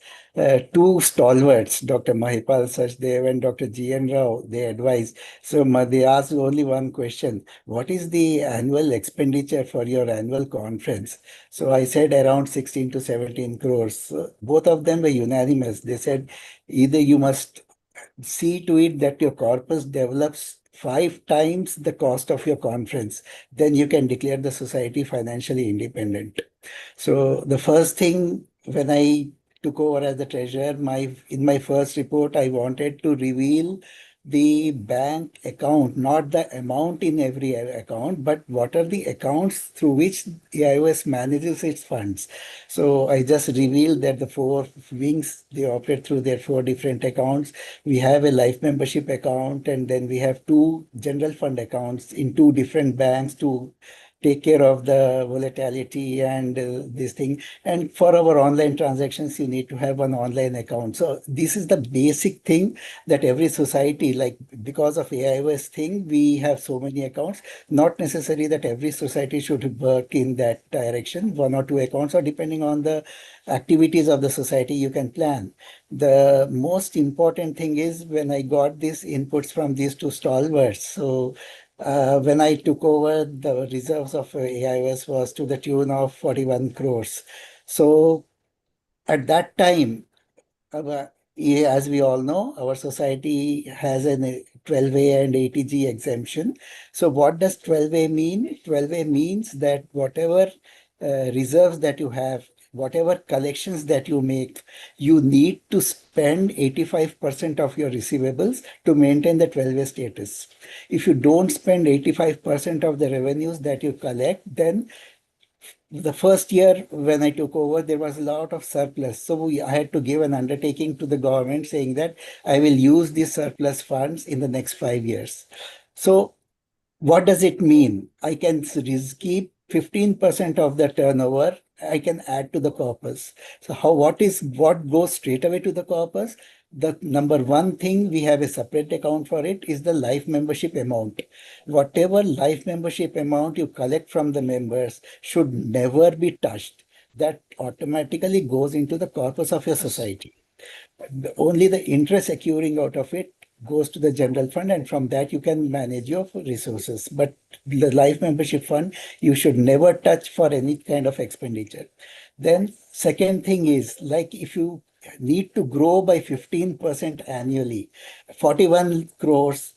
two stalwarts, Dr. Mahipal Sachdev and Dr. G.N. Rao, they advised. So they asked only one question: what is the annual expenditure for your annual conference? So I said around 16 to 17 crores. Both of them were unanimous. They said either you must see to it that your corpus develops 5 times the cost of your conference, then you can declare the society financially independent. So the first thing when I took over as the treasurer, in my first report, I wanted to reveal the bank account, not the amount in every account, but what are the accounts through which AIOS manages its funds. So I just revealed that the four wings, they operate through their four different accounts. We have a life membership account, and then we have two general fund accounts in two different banks to take care of the volatility and this thing. And for our online transactions, you need to have an online account. So this is the basic thing that every society, like because of AIOS thing, we have so many accounts. Not necessary that every society should work in that direction, one or two accounts, or depending on the activities of the society, you can plan. The most important thing is when I got these inputs from these two stalwarts. So when I took over, the reserves of AIOS was to the tune of 41 crores. So at that time, as we all know, our society has an 12A and 80G exemption. So what does 12A mean? 12A means that whatever reserves that you have, whatever collections that you make, you need to spend 85% of your receivables to maintain the 12A status. If you don't spend 85% of the revenues that you collect, then the first year when I took over, there was a lot of surplus. So I had to give an undertaking to the government saying that I will use these surplus funds in the next 5 years. So what does it mean? I can keep 15% of the turnover. I can add to the corpus. So what goes straight away to the corpus? The number one thing, we have a separate account for it, is the life membership amount. Whatever life membership amount you collect from the members should never be touched. That automatically goes into the corpus of your society. Only the interest accruing out of it goes to the general fund, and from that you can manage your resources. But the life membership fund, you should never touch for any kind of expenditure. Then second thing is, like, if you need to grow by 15% annually, 41 crores,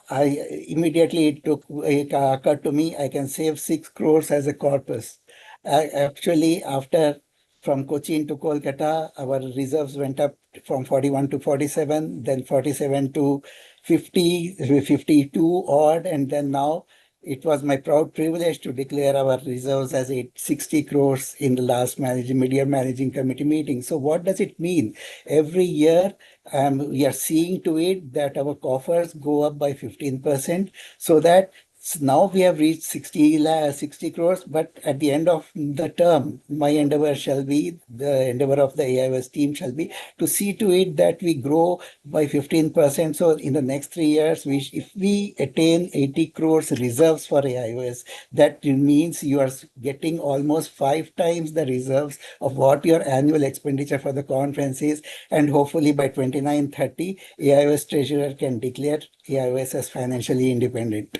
I immediately it occurred to me I can save 6 crores as a corpus. Actually, after from Cochin to Kolkata, our reserves went up from 41 to 47, then 47 to 50, 52 odd, and then now it was my proud privilege to declare our reserves as 60 crores in the last mid-year managing committee meeting. So what does it mean? Every year, we are seeing to it that our coffers go up by 15%, so that now we have reached 60 crores, but at the end of the term, my endeavor shall be, the endeavor of the AIOS team shall be to see to it that we grow by 15%. So in the next 3 years, if we attain 80 crores reserves for AIOS, that means you are getting almost 5 times the reserves of what your annual expenditure for the conference is. And hopefully by 29-30, AIOS treasurer can declare AIOS as financially independent.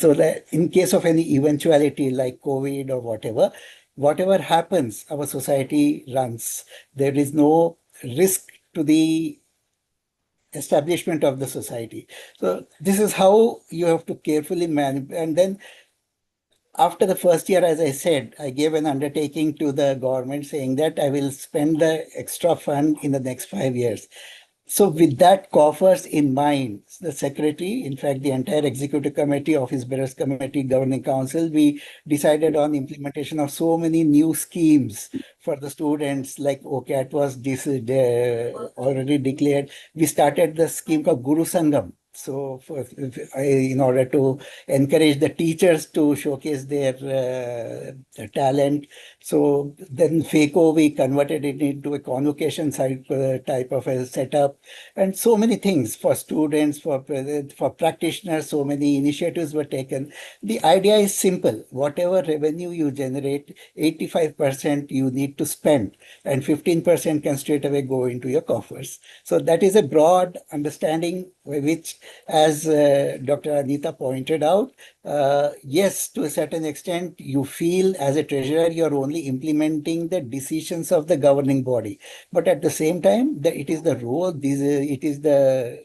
So that in case of any eventuality like COVID or whatever happens, our society runs. There is no risk to the establishment of the society. So this is how you have to carefully manage. And then after the first year, as I said, I gave an undertaking to the government saying that I will spend the extra fund in the next 5 years. So with that coffers in mind, the secretary, in fact, the entire executive committee, office bearers committee, governing council, we decided on implementation of so many new schemes for the students. Like OCAT was already declared. We started the scheme called Guru Sangam. So in order to encourage the teachers to showcase their talent. So then FACO, we converted it into a convocation type of a setup, and so many things for students, for practitioners, so many initiatives were taken. The idea is simple. Whatever revenue you generate, 85% you need to spend, and 15% can straight away go into your coffers. So that is a broad understanding which, as Dr. Anita pointed out, yes, to a certain extent, you feel as a treasurer, you're only implementing the decisions of the governing body. But at the same time, it is the role, it is the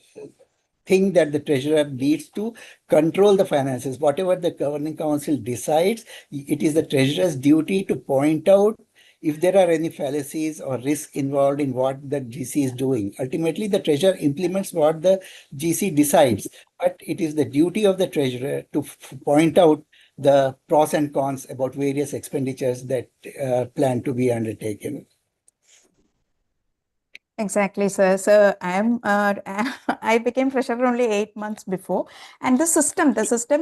thing that the treasurer needs to control the finances. Whatever the governing council decides, it is the treasurer's duty to point out if there are any fallacies or risk involved in what the GC is doing. Ultimately, the treasurer implements what the GC decides, but it is the duty of the treasurer to point out the pros and cons about various expenditures that plan to be undertaken. Exactly, sir. So I became treasurer only 8 months before, and the system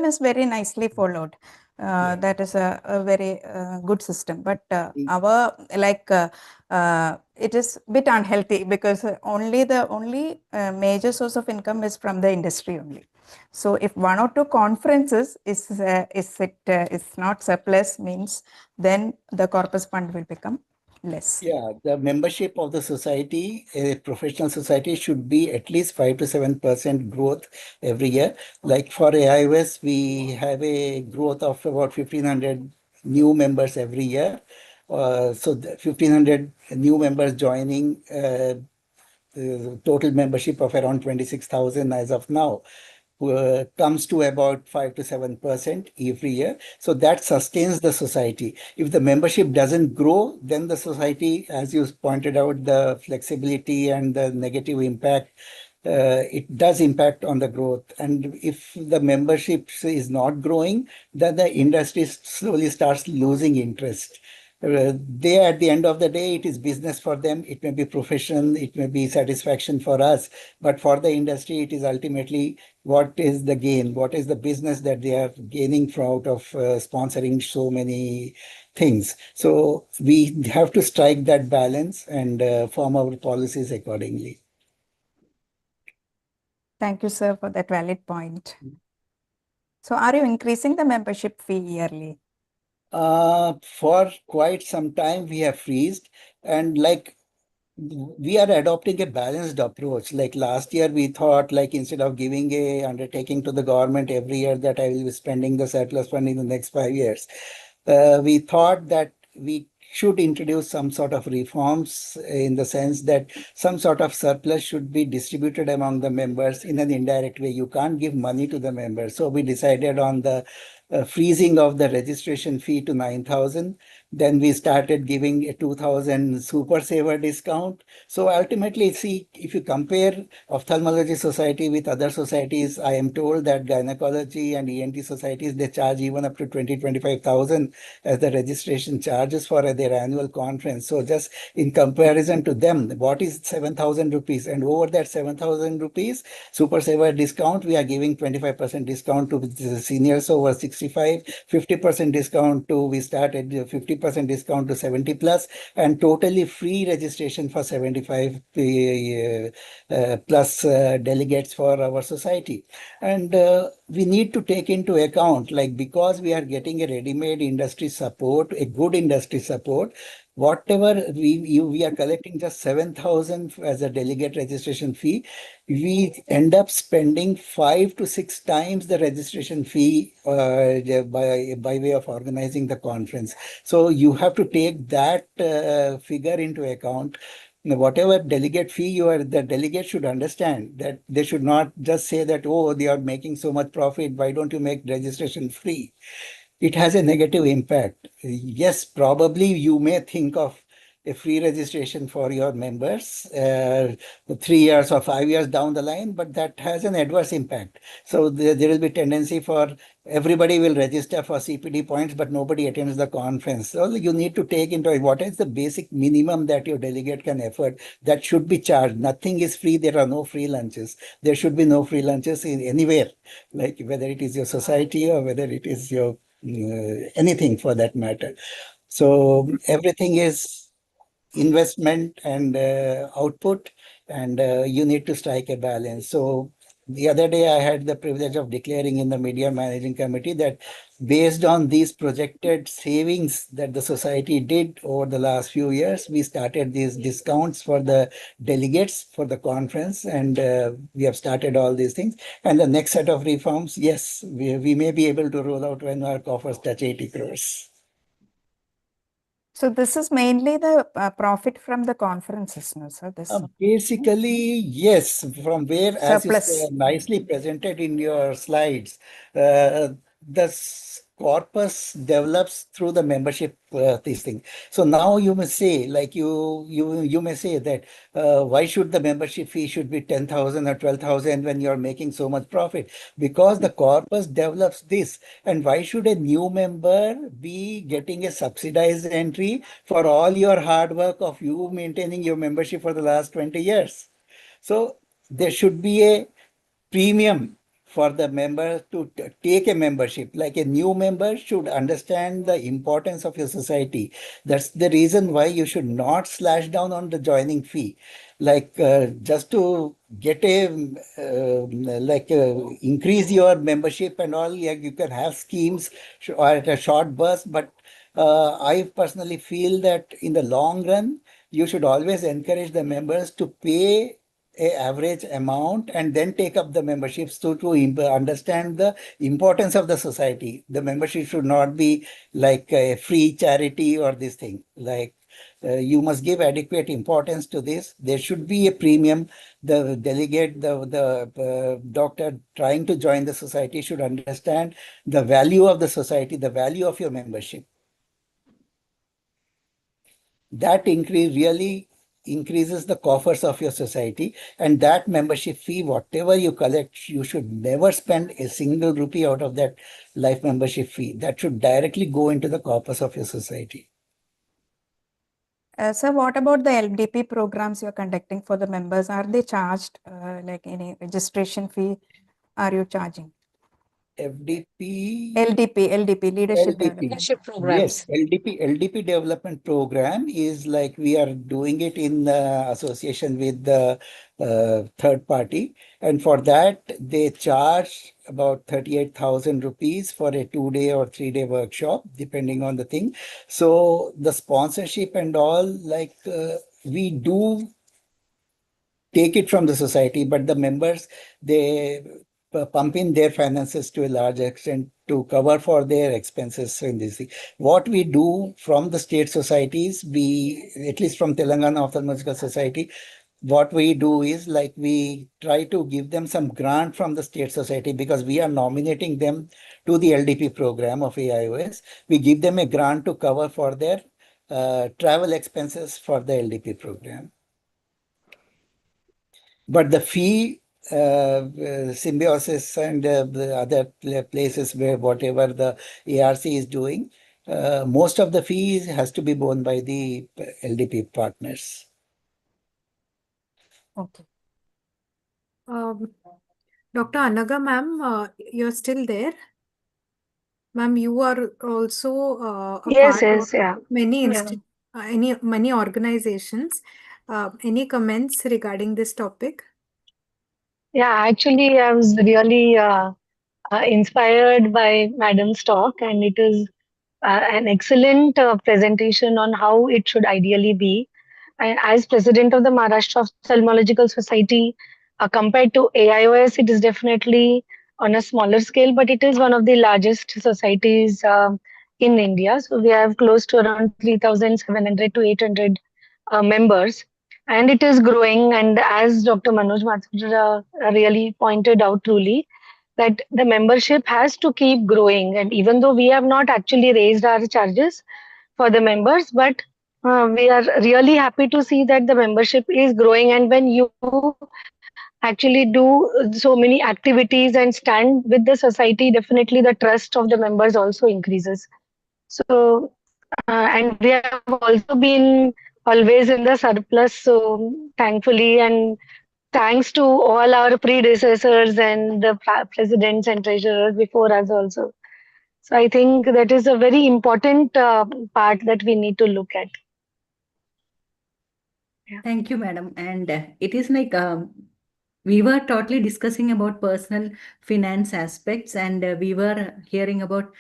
is very nicely followed. Yeah. That is a very good system. But it is a bit unhealthy because the only major source of income is from the industry only. So if one or two conferences is not surplus, means then the corpus fund will become less. Yeah, the membership of the society, a professional society, should be at least 5 to 7% growth every year. Like for AIOS, we have a growth of about 1,500 new members every year. So the 1,500 new members joining, total membership of around 26,000 as of now. Comes to about 5 to 7% every year. So that sustains the society. If the membership doesn't grow, then the society, as you pointed out, the flexibility and the negative impact, it does impact on the growth. And if the membership is not growing, then the industry slowly starts losing interest. They, at the end of the day, it is business for them. It may be profession, it may be satisfaction for us, but for the industry, it is ultimately what is the gain, what is the business that they are gaining from out of sponsoring so many things. So we have to strike that balance and form our policies accordingly. Thank you, sir, for that valid point. So are you increasing the membership fee yearly? For quite some time, we have freezed, and like we are adopting a balanced approach. Like last year, we thought like instead of giving a undertaking to the government every year that I will be spending the surplus fund in the next 5 years, we thought that we should introduce some sort of reforms in the sense that some sort of surplus should be distributed among the members in an indirect way. You can't give money to the members. So we decided on the freezing of the registration fee to 9,000. Then we started giving a 2,000 super saver discount. So ultimately, see, if you compare ophthalmology society with other societies, I am told that gynecology and ENT societies, they charge even up to 25,000 as the registration charges for their annual conference. So just in comparison to them, what is 7,000 rupees? And over that 7,000 rupees, super saver discount, we are giving 25% discount to the seniors over 65, 50% discount to, we started 50% discount to 70 plus, and totally free registration for 75 plus delegates for our society. And we need to take into account, like, because we are getting a ready-made industry support, a good industry support, whatever we are collecting just 7,000 as a delegate registration fee, we end up spending 5 to 6 times the registration fee by way of organizing the conference. So you have to take that figure into account. Whatever delegate fee the delegate should understand that they should not just say that, oh, they are making so much profit, why don't you make registration free? It has a negative impact. Yes, probably you may think of a free registration for your members 3 years or 5 years down the line, but that has an adverse impact. So there will be tendency for everybody will register for CPD points, but nobody attends the conference. So you need to take into what is the basic minimum that your delegate can afford that should be charged. Nothing is free. There are no free lunches. There should be no free lunches in anywhere, like whether it is your society or whether it is your anything for that matter. So everything is investment and output, and you need to strike a balance. So the other day I had the privilege of declaring in the media managing committee that based on these projected savings that the society did over the last few years, we started these discounts for the delegates for the conference, and we have started all these things. And the next set of reforms, yes, we may be able to roll out when our coffers touch 80 crores. So this is mainly the profit from the conferences, no, sir? This Basically, yes, from where, as is surplus. nicely presented in your slides, the corpus develops through the membership this thing. So now you may say, like you may say that why should the membership fee should be 10,000 or 12,000 when you're making so much profit? Because the corpus develops this. And why should a new member be getting a subsidized entry for all your hard work of you maintaining your membership for the last 20 years? So there should be a premium for the member to take a membership. Like a new member should understand the importance of your society. That's the reason why you should not slash down on the joining fee. Like just to get a increase your membership and all, like you can have schemes or at a short burst, but I personally feel that in the long run, you should always encourage the members to pay a average amount and then take up the memberships to understand the importance of the society. The membership should not be like a free charity or this thing. Like you must give adequate importance to this. There should be a premium. The delegate, the doctor trying to join the society should understand the value of the society, the value of your membership. That increase really increases the coffers of your society, and that membership fee, whatever you collect, you should never spend a single rupee out of that life membership fee. That should directly go into the corpus of your society. Sir, what about the LDP programs you're conducting for the members? Are they charged like any registration fee? Are you charging? FDP, LDP, Leadership LDP. Development. Leadership Yes, programs. LDP development program is like we are doing it in association with the third party. And for that, they charge about 38,000 rupees for a 2-day or 3-day workshop, depending on the thing. So the sponsorship and all, like we do take it from the society, but the members, they pump in their finances to a large extent to cover for their expenses in this thing. What we do from the state societies, we, at least from Telangana Ophthalmological Society, what we do is like we try to give them some grant from the state society because we are nominating them to the LDP program of AIOS. We give them a grant to cover for their travel expenses for the LDP program. But the fee, Symbiosis and the other places where whatever the ARC is doing, most of the fees has to be borne by the LDP partners. Okay. Dr. Anaga, ma'am, you're still there? Ma'am, you are also a Yes, part of yes, yeah. many Yeah. many organizations. Any comments regarding this topic? Yeah, actually, I was really inspired by Madam's talk, and it is an excellent presentation on how it should ideally be. And as president of the Maharashtra Ophthalmological Society, compared to AIOS, it is definitely on a smaller scale, but it is one of the largest societies in India. So we have close to around 3,700 to 800 members, and it is growing. And as Dr. Manoj Mathur really pointed out truly, that the membership has to keep growing. And even though we have not actually raised our charges for the members, but we are really happy to see that the membership is growing. And when you actually do so many activities and stand with the society, definitely the trust of the members also increases. So, and we have also been always in the surplus. So, thankfully, and thanks to all our predecessors and the presidents and treasurers before us also. So I think that is a very important part that we need to look at. Yeah. Thank you, madam. And it is like we were totally discussing about personal finance aspects, and we were hearing about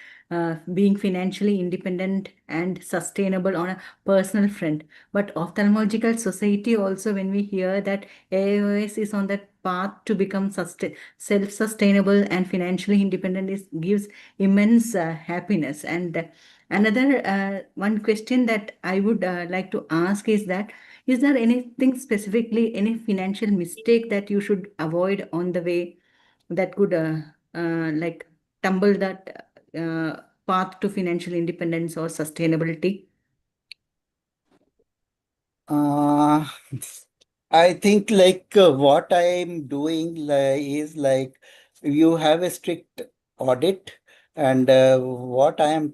being financially independent and sustainable on a personal front. But ophthalmological society also, when we hear that AIOS is on that path to become self-sustainable and financially independent, is gives immense happiness. And another one question that I would like to ask is that, is there anything specifically, any financial mistake that you should avoid on the way that could like tumble that path to financial independence or sustainability? Uh, I think what I'm doing is like you have a strict audit, and what I am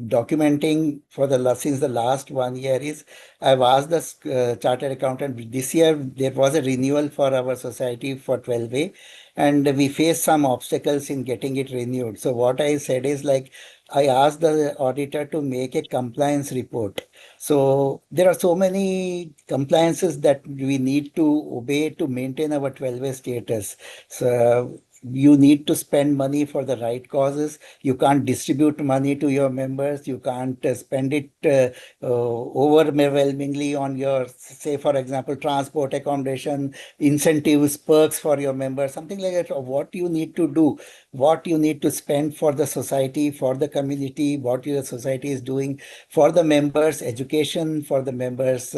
documenting for since the last 1 year is I've asked the chartered accountant. This year there was a renewal for our society for 12A, and we faced some obstacles in getting it renewed. So what I said is like I asked the auditor to make a compliance report. So there are so many compliances that we need to obey to maintain our 12A status. So you need to spend money for the right causes. You can't distribute money to your members. You can't spend it overwhelmingly on your, say, for example, transport, accommodation, incentives, perks for your members, something like that. Or what you need to do, what you need to spend for the society, for the community, what your society is doing for the members, education for the members,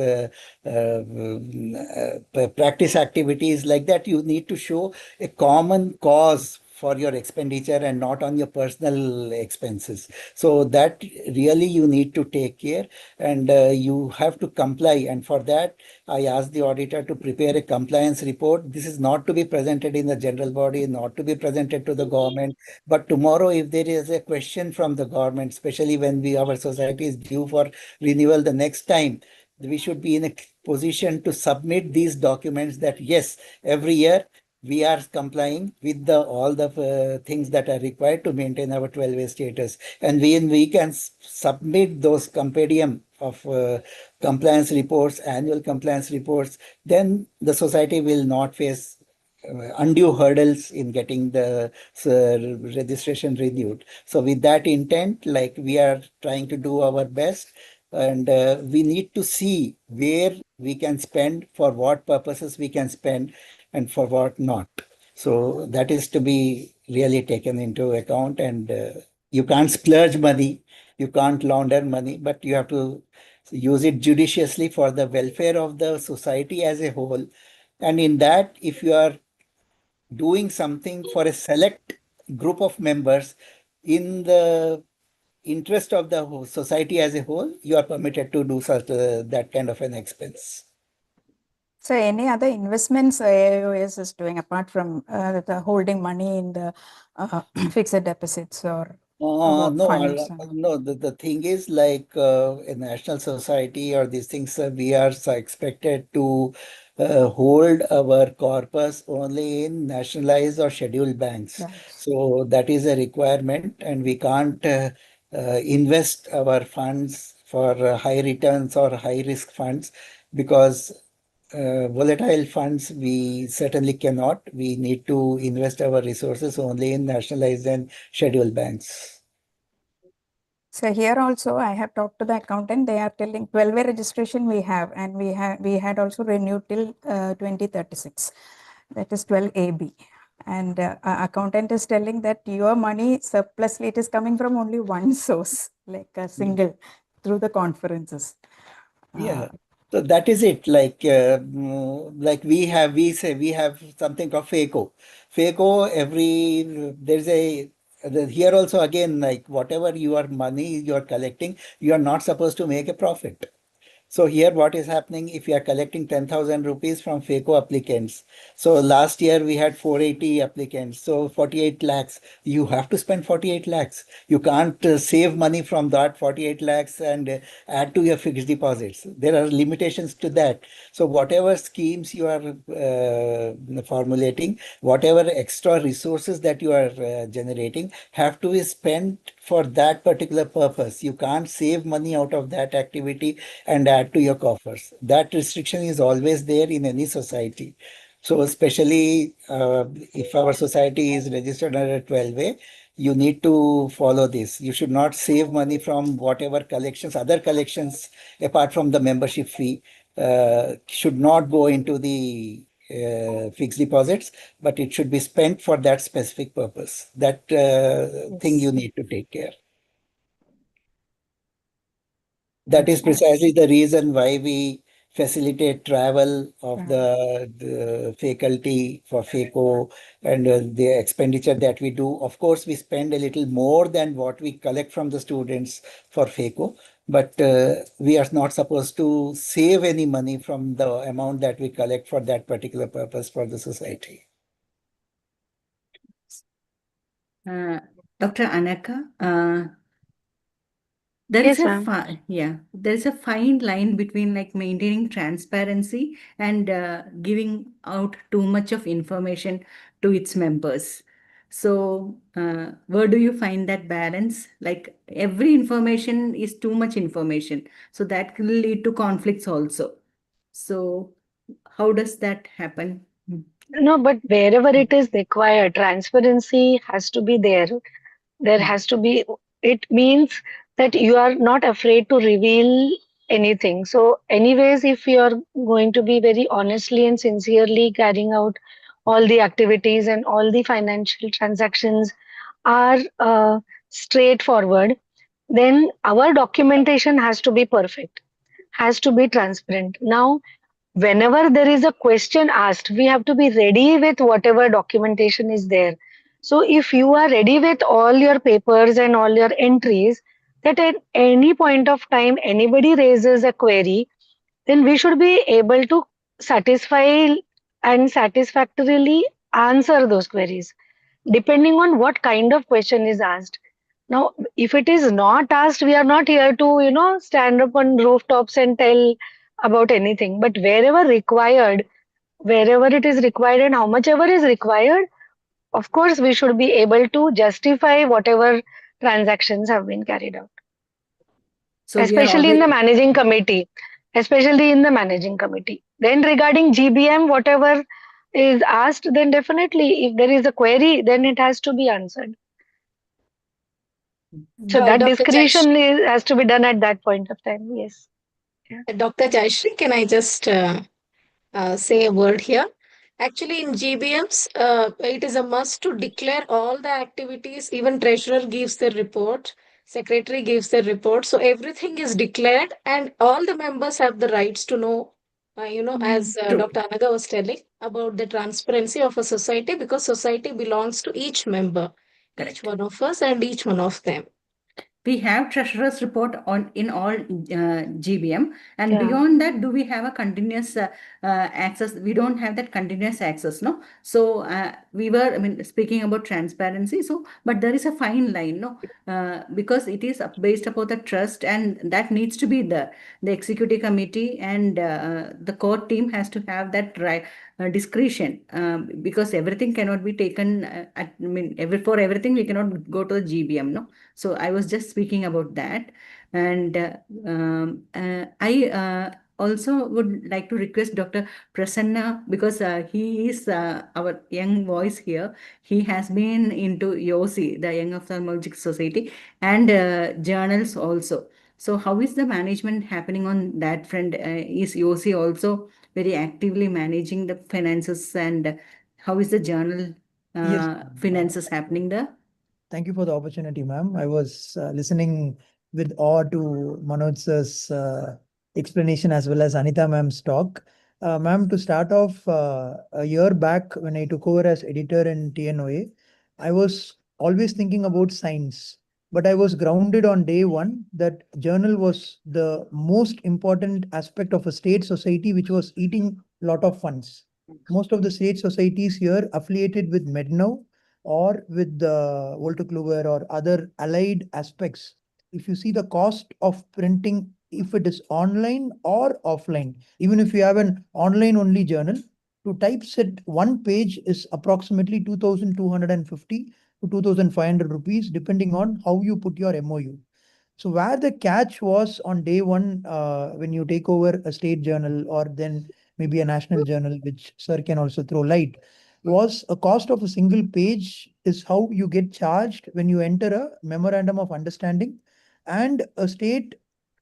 practice activities like that. You need to show a common cause for your expenditure and not on your personal expenses. So that really you need to take care, and you have to comply. And for that, I asked the auditor to prepare a compliance report. This is not to be presented in the general body, not to be presented to the government. But tomorrow, if there is a question from the government, especially when our society is due for renewal the next time, we should be in a position to submit these documents that yes, every year we are complying with all the things that are required to maintain our 12A status. And we can submit those compendium of compliance reports, annual compliance reports, then the society will not face undue hurdles in getting the registration renewed. So with that intent, like we are trying to do our best, and we need to see where we can spend, for what purposes we can spend, and for what not. So that is to be really taken into account. And you can't splurge money, you can't launder money, but you have to use it judiciously for the welfare of the society as a whole. And in that, if you are doing something for a select group of members in the interest of the society as a whole, you are permitted to do such that kind of an expense. So any other investments AIOS is doing apart from the holding money in the fixed deposits or No, funds? no. The thing is like a national society or these things, we are expected to hold our corpus only in nationalized or scheduled banks. Banks. So that is a requirement, and we can't invest our funds for high returns or high risk funds, because volatile funds we certainly cannot. We need to invest our resources only in nationalized and scheduled banks. So here also I have talked to the accountant. They are telling 12A registration we have, and we had also renewed till 2036. That is 12AB. And accountant is telling that your money surplus it is coming from only one source, like a single, through the conferences. Yeah. So that is it. Like we say we have something called FACO. FACO, there's here also again, like whatever your money you are collecting, you are not supposed to make a profit. So here what is happening, if you are collecting 10,000 rupees from FACO applicants, so last year we had 480 applicants, so 48 lakhs, you have to spend 48 lakhs. You can't save money from that 48 lakhs and add to your fixed deposits. There are limitations to that. So whatever schemes you are formulating, whatever extra resources that you are generating have to be spent for that particular purpose. You can't save money out of that activity and add to your coffers. That restriction is always there in any society. So especially if our society is registered under 12A, you need to follow this. You should not save money from whatever collections, other collections apart from the membership fee, should not go into the fixed deposits, but it should be spent for that specific purpose. That thing you need to take care. That is precisely the reason why we facilitate travel of the faculty for FACO and the expenditure that we do. Of course, we spend a little more than what we collect from the students for FACO, but we are not supposed to save any money from the amount that we collect for that particular purpose for the society. Dr. Anaka, there is Yes, a ma'am. there is a fine line between like maintaining transparency and giving out too much of information to its members. So, where do you find that balance? Like every information is too much information, so that can lead to conflicts also. So, how does that happen? No, but wherever it is required, transparency has to be there. There has to be, it means that you are not afraid to reveal anything. So, anyways, if you are going to be very honestly and sincerely carrying out all the activities and all the financial transactions are straightforward, then our documentation has to be perfect, has to be transparent. Now, whenever there is a question asked, we have to be ready with whatever documentation is there. So, if you are ready with all your papers and all your entries, that at any point of time anybody raises a query, then we should be able to satisfy and satisfactorily answer those queries, depending on what kind of question is asked. Now, if it is not asked, we are not here to, stand up on rooftops and tell about anything. But wherever it is required and how much ever is required, of course, we should be able to justify whatever transactions have been carried out, So we are especially in the always managing committee. Especially in the managing committee. Then regarding GBM, whatever is asked, then definitely if there is a query, then it has to be answered. So that Dr. Jayashree, discretion has to be done at that point of time. Yes. Yeah. Dr. Jayashree, can I just say a word here? Actually, in GBMs, it is a must to declare all the activities. Even treasurer gives the report, secretary gives the report. So everything is declared, and all the members have the rights to know. As true. Dr. Anaga was telling about the transparency of a society, because society belongs to each member, each Correct. one of us, and each one of them. We have treasurer's report on in all GBM, and Yeah. beyond that, do we have a continuous access? We don't have that continuous access, no. So we were, I mean, speaking about transparency. So, but there is a fine line, no, because it is based upon the trust, and that needs to be the executive committee and the core team has to have that right discretion, because everything cannot be taken. I mean, for everything we cannot go to the GBM, no. So I was just speaking about that. And I also would like to request Dr. Prasanna, because he is our young voice here. He has been into YOSI, the Young Ophthalmologic Society, and journals also. So how is the management happening on that front? Is YOSI also very actively managing the finances, and how is the journal Yes, finances happening there? thank you for the opportunity, ma'am. I was listening with awe to Manoj's explanation as well as Anita ma'am's talk. Ma'am, to start off, a year back when I took over as editor in TNOA, I was always thinking about science, but I was grounded on day one that journal was the most important aspect of a state society which was eating a lot of funds. Most of the state societies here affiliated with Mednow or with the Volta Kluwer or other allied aspects. If you see the cost of printing, if it is online or offline, even if you have an online only journal, to typeset one page is approximately 2,250 to 2,500 rupees, depending on how you put your MOU. So where the catch was on day one, when you take over a state journal or then maybe a national journal, which sir can also throw light, was a cost of a single page is how you get charged when you enter a memorandum of understanding and a state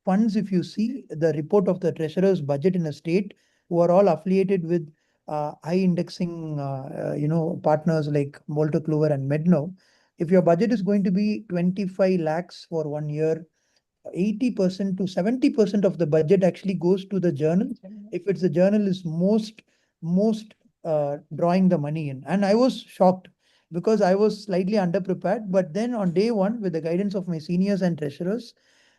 funds. If you see the report of the treasurer's budget in a state who are all affiliated with high indexing, partners like Molto Clover and Medno, if your budget is going to be 25 lakhs for 1 year, 80% to 70% of the budget actually goes to the journal. If it's the journal is most drawing the money in. And I was shocked because I was slightly underprepared. But then on day one, with the guidance of my seniors and treasurers,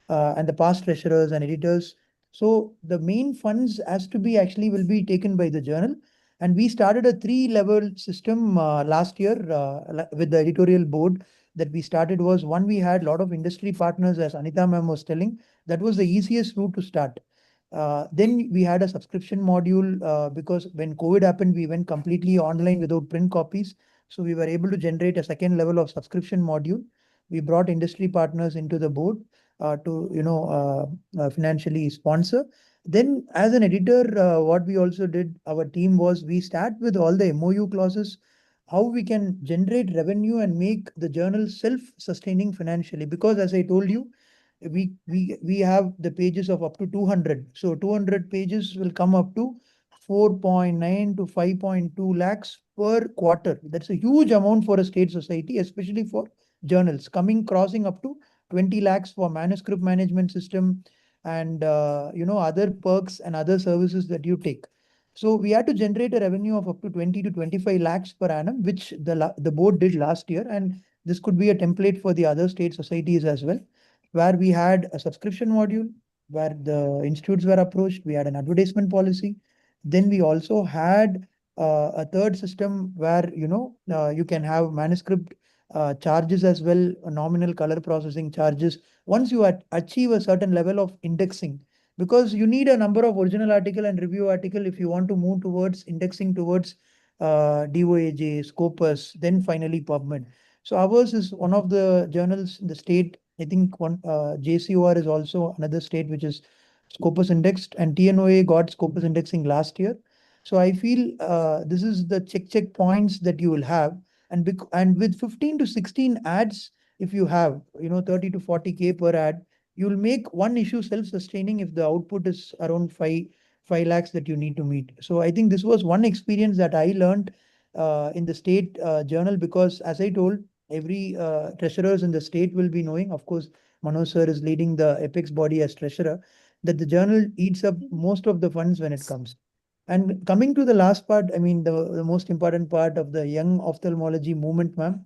and the past treasurers and editors, so the main funds has to be actually will be taken by the journal. And we started a three-level system last year with the editorial board that we started was one, we had a lot of industry partners, as Anita ma'am was telling. That was the easiest route to start. Then we had a subscription module because when COVID happened, we went completely online without print copies. So we were able to generate a second level of subscription module. We brought industry partners into the board to financially sponsor. Then as an editor, what we also did, our team was we start with all the MOU clauses, how we can generate revenue and make the journal self-sustaining financially. Because as I told you, we have the pages of up to 200. So 200 pages will come up to 4.9 to 5.2 lakhs per quarter. That's a huge amount for a state society, especially for journals coming crossing up to 20 lakhs for manuscript management system and other perks and other services that you take. So we had to generate a revenue of up to 20 to 25 lakhs per annum, which the board did last year. And this could be a template for the other state societies as well, where we had a subscription module, where the institutes were approached. We had an advertisement policy. Then we also had a third system where, you can have manuscript charges as well, nominal color processing charges. Once you achieve a certain level of indexing, because you need a number of original article and review article if you want to move towards indexing towards DOAJ, Scopus, then finally PubMed. So ours is one of the journals in the state. I think one JCOR is also another state which is Scopus indexed, and TNOA got Scopus indexing last year. So I feel this is the check points that you will have, and with 15 to 16 ads, if you have 30 to 40K per ad, you will make one issue self-sustaining if the output is around 5 lakhs that you need to meet. So I think this was one experience that I learned in the state journal, because as I told, every treasurers in the state will be knowing. Of course, Manoj sir is leading the Apex body as treasurer, that the journal eats up most of the funds when it comes. And coming to the last part, I mean, the most important part of the young ophthalmology movement, ma'am.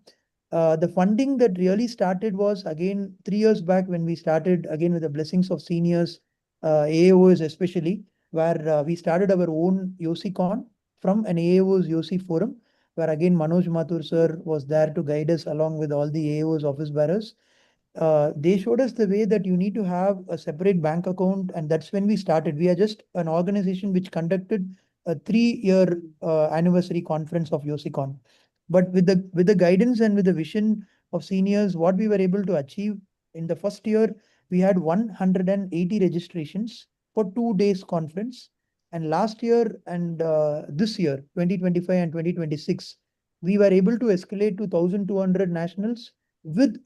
The funding that really started was again 3 years back when we started again with the blessings of seniors, AAOs especially, where we started our own YOSICon from an AAO's YOSI forum, where again Manoj Mathur sir was there to guide us along with all the AAOs office bearers. They showed us the way that you need to have a separate bank account, and that's when we started. We are just an organization which conducted a 3-year anniversary conference of YOSICon. But with the guidance and with the vision of seniors, what we were able to achieve in the first year, we had 180 registrations for 2 days conference. And last year and this year, 2025 and 2026, we were able to escalate to 1,200 nationals with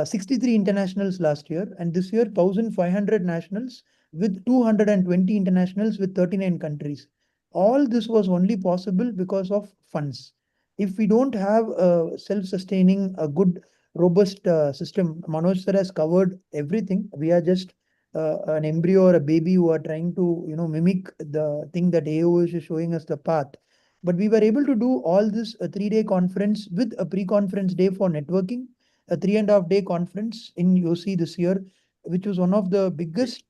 63 internationals last year, and this year 1,500 nationals with 220 internationals with 39 countries. All this was only possible because of funds. If we don't have a self-sustaining, a good, robust system, Manoj sir has covered everything. We are just an embryo or a baby who are trying to, mimic the thing that AO is showing us the path. But we were able to do all this a 3-day conference with a pre-conference day for networking, a 3.5-day conference in UC this year, which was one of the biggest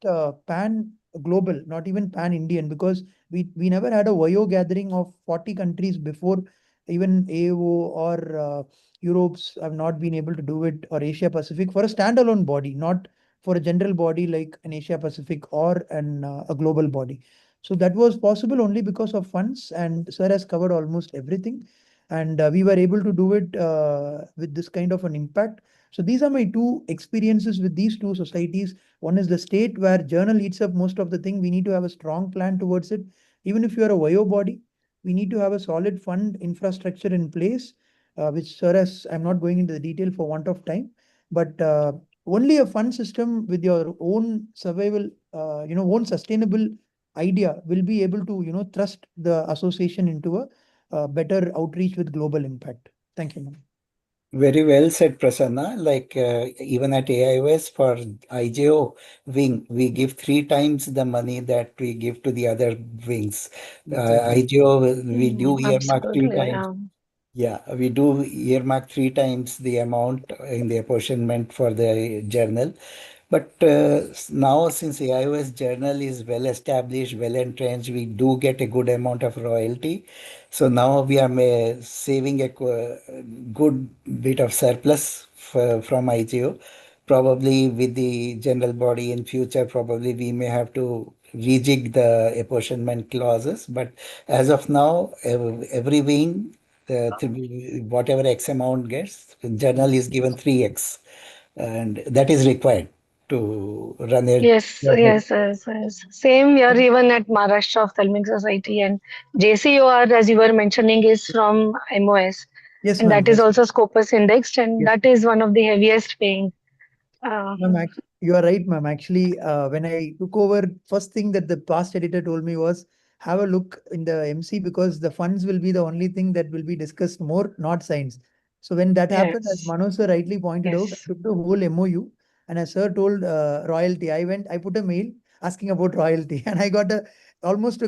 pan global, not even pan Indian, because we never had a YO gathering of 40 countries before. Even AO or Europe's have not been able to do it, or Asia Pacific for a standalone body, not for a general body like an Asia Pacific or a global body. So that was possible only because of funds, and sir has covered almost everything. And we were able to do it with this kind of an impact. So these are my two experiences with these two societies. One is the state where journal eats up most of the thing. We need to have a strong plan towards it. Even if you are a YO body, we need to have a solid fund infrastructure in place, which sir has, I'm not going into the detail for want of time, but only a fund system with your own survival, own sustainable idea will be able to, thrust the association into a better outreach with global impact. Thank you, ma'am. Very well said, Prasanna. Like even at AIOS for IJO wing, we give three times the money that we give to the other wings. IJO, we do earmark three Absolutely, times. yeah. Yeah, we do earmark three times the amount in the apportionment for the journal. But now, since the iOS journal is well established, well entrenched, we do get a good amount of royalty. So now we are saving a good bit of surplus from IGO. Probably with the general body in future, probably we may have to rejig the apportionment clauses. But as of now, every wing, whatever X amount gets, journal is given 3X, and that is required to run a Yes, yes, yes, yes. Same here, even at Maharashtra Ophthalmic Society and JCOR, as you were mentioning, is from MOS, Yes, and ma'am. that is Yes. also Scopus indexed, and Yes. that is one of the heaviest paying. Uh, Ma'am, you are right, ma'am. Actually, when I took over, first thing that the past editor told me was have a look in the MC because the funds will be the only thing that will be discussed more, not science. So when that happened, as yes, Manoj sir rightly pointed out, I yes. took the whole MOU and as sir told royalty, I put a mail asking about royalty and I got almost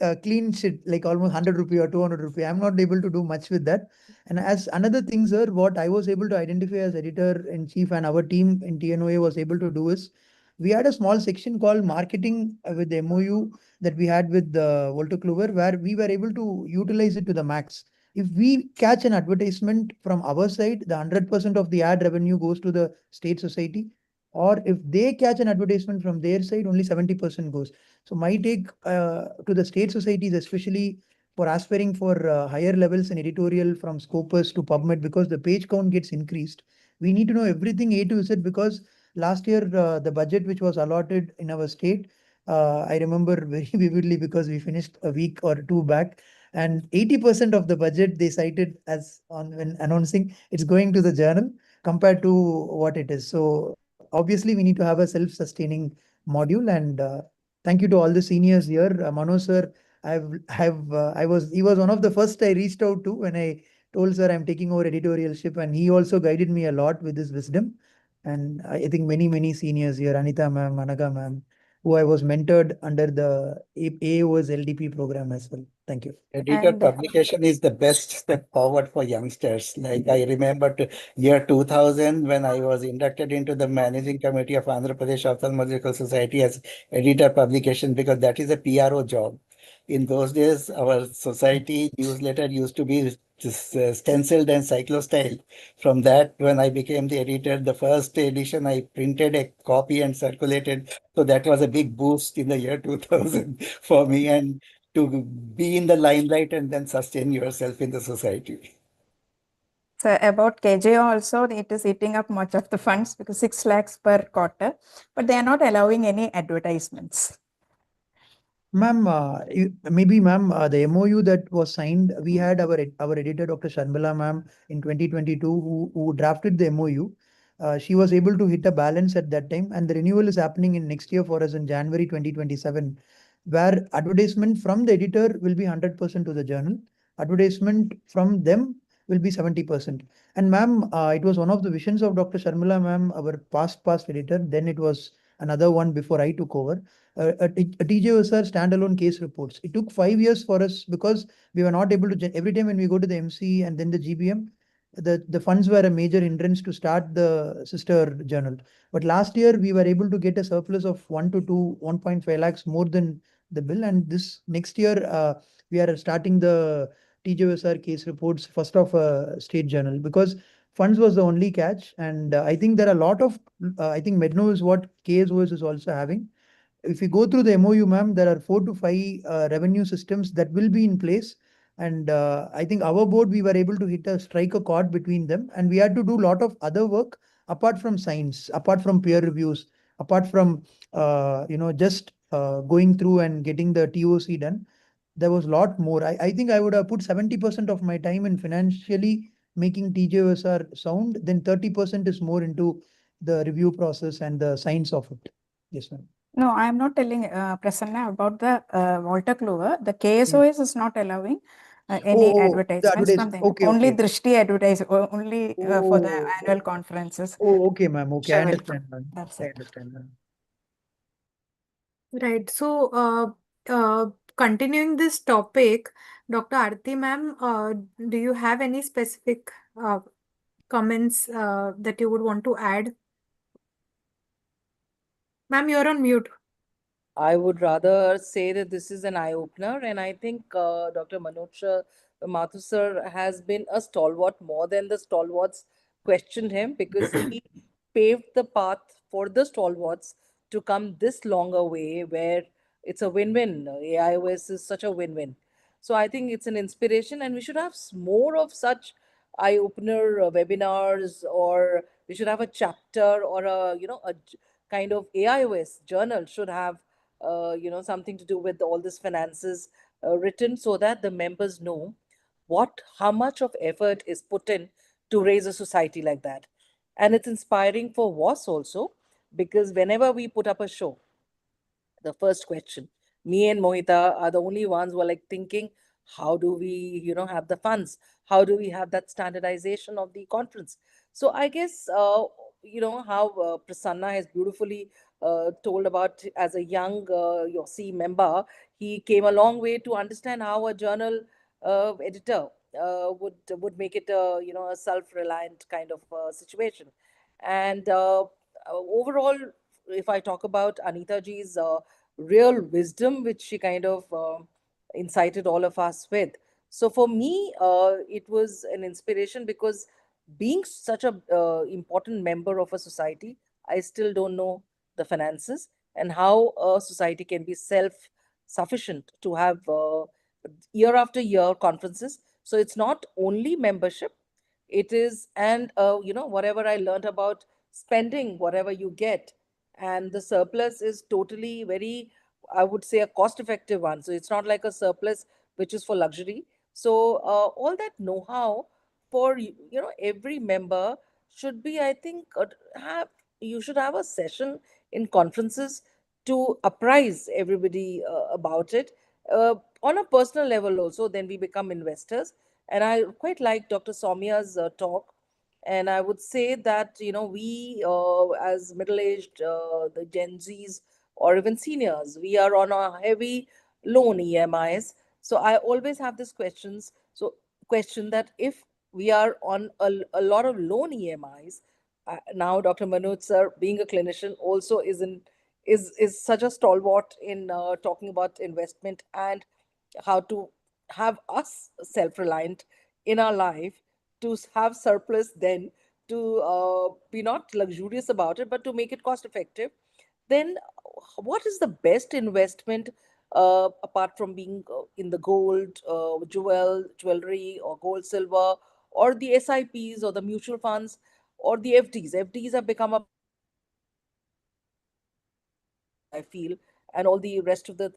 a clean sheet, like almost 100 rupee or 200 rupee. I'm not able to do much with that. And as another thing, sir, what I was able to identify as editor in chief and our team in TNOA was able to do is we had a small section called marketing with the MOU that we had with the Volta Clover, where we were able to utilize it to the max. If we catch an advertisement from our side, the 100% of the ad revenue goes to the state society. Or if they catch an advertisement from their side, only 70% goes. So my take to the state societies, especially for aspiring for higher levels in editorial from Scopus to PubMed because the page count gets increased. We need to know everything A to Z because last year the budget which was allotted in our state, I remember very vividly because we finished a week or two back and 80% of the budget they cited as on when announcing it's going to the journal compared to what it is. So obviously we need to have a self-sustaining module and thank you to all the seniors here. Mano sir, he was one of the first I reached out to when I told sir I'm taking over editorialship, and he also guided me a lot with his wisdom. And I think many seniors here, Anita ma'am, Anaga ma'am, who I was mentored under the AO's LDP program as well. Thank you. Editor And publication is the best step forward for youngsters. Like I remember year 2000 when I was inducted into the managing committee of Andhra Pradesh Ophthalmological Society as editor publication because that is a PRO job. In those days, our society newsletter used to be just, stenciled and cyclostyle. From that, when I became the editor, the first edition I printed a copy and circulated. So that was a big boost in the year 2000 for me. And to be in the limelight and then sustain yourself in the society. so about KJO also, it is eating up much of the funds because 6 lakhs per quarter, but they are not allowing any advertisements. Ma'am, maybe ma'am, the MOU that was signed, we had our editor, Dr. Sharmila ma'am, in 2022, who drafted the MOU. She was able to hit a balance at that time, and the renewal is happening in next year for us in January 2027, where advertisement from the editor will be 100% to the journal. Advertisement from them will be 70%. And ma'am, it was one of the visions of Dr. Sharmila ma'am, our past editor. Then it was another one before I took over a TJOSR standalone case reports. It took 5 years for us because we were not able to, every time when we go to the MC and then the GBM, the funds were a major hindrance to start the sister journal. But last year we were able to get a surplus of 1 to 2, 1.5 lakhs more than the bill. And this next year, we are starting the TJOSR case reports first of a state journal because funds was the only catch. And I think there are a lot of, I think Medno is what KSOS is also having. If you go through the MOU, ma'am, there are 4 to 5 revenue systems that will be in place. And I think our board, we were able to strike a chord between them. And we had to do a lot of other work apart from science, apart from peer reviews, apart from, just going through and getting the TOC done. There was a lot more. I think I would have put 70% of my time in financially making TJOSR sound, then 30% is more into the review process and the science of it. Yes, ma'am. No, I am not telling Prasanna about the Volta Clover. The KSOS is not allowing. any The advertisements from advertise. them. Okay, Only okay. Drishti advertise, only for the annual conferences. Okay, ma'am. Okay, I Sure, will. understand, ma'am. That's I it. understand, ma'am. Right. So, continuing this topic, Dr. Aarti ma'am, do you have any specific comments that you would want to add? Ma'am, you're on mute. I would rather say that this is an eye opener, and I think Dr. Manoj Mathur sir has been a stalwart more than the stalwarts questioned him, because he paved the path for the stalwarts to come this longer way where it's a win-win. AIOS is such a win-win. So I think it's an inspiration, and we should have more of such eye opener webinars, or we should have a chapter or kind of AIOS journal should have something to do with all this finances written, so that the members know how much of effort is put in to raise a society like that. And it's inspiring for WAS also, because whenever we put up a show, the first question, me and Mohita are the only ones who are like thinking, how do we, have the funds? How do we have that standardization of the conference? So I guess, how Prasanna has beautifully told about, as a young Yossi member, he came a long way to understand how a journal editor would make it a self-reliant kind of situation. And overall, if I talk about Anita ji's real wisdom, which she kind of incited all of us with. So for me, it was an inspiration, because being such a important member of a society, I still don't know the finances and how a society can be self sufficient to have year after year conferences. So it's not only membership, it is, and whatever I learned about spending whatever you get, and the surplus is totally very, I would say, a cost effective one. So it's not like a surplus which is for luxury. So all that know-how for every member should be, I think, have you should have a session in conferences to apprise everybody about it, on a personal level also. Then we become investors. And I quite like Dr. Soumya's talk. And I would say that, we, as middle aged, the Gen Zs, or even seniors, we are on a heavy loan EMIs. So I always have this question that if we are on a lot of loan EMIs, now Dr. Manoj sir, being a clinician, also is such a stalwart in talking about investment and how to have us self-reliant in our life, to have surplus, then to be not luxurious about it, but to make it cost effective. Then what is the best investment, apart from being in the gold, jewelry, or gold, silver, or the SIPs, or the mutual funds, or the FDs have become a I feel, and all the rest of the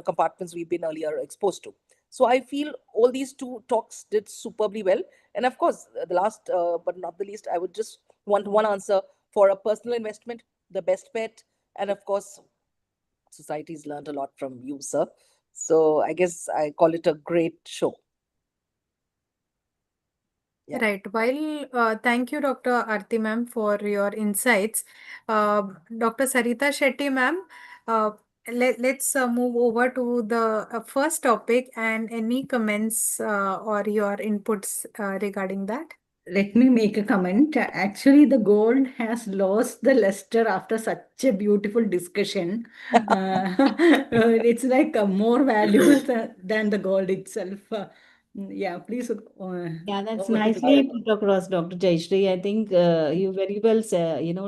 compartments we've been earlier exposed to. So I feel all these two talks did superbly well. And of course, the last but not the least, I would just want one answer for a personal investment, the best bet, and of course, society's learned a lot from you, sir. So I guess I call it a great show. Yeah. Right. While thank you, Dr. Aarti ma'am, for your insights. Dr. Sarita Shetty ma'am, let's move over to the first topic, and any comments or your inputs regarding that. Let me make a comment. Actually, the gold has lost the luster after such a beautiful discussion. It's like more valuable than the gold itself. Yeah, please. Yeah, that's No, nicely put across, Dr. Jayashree. I think you very well,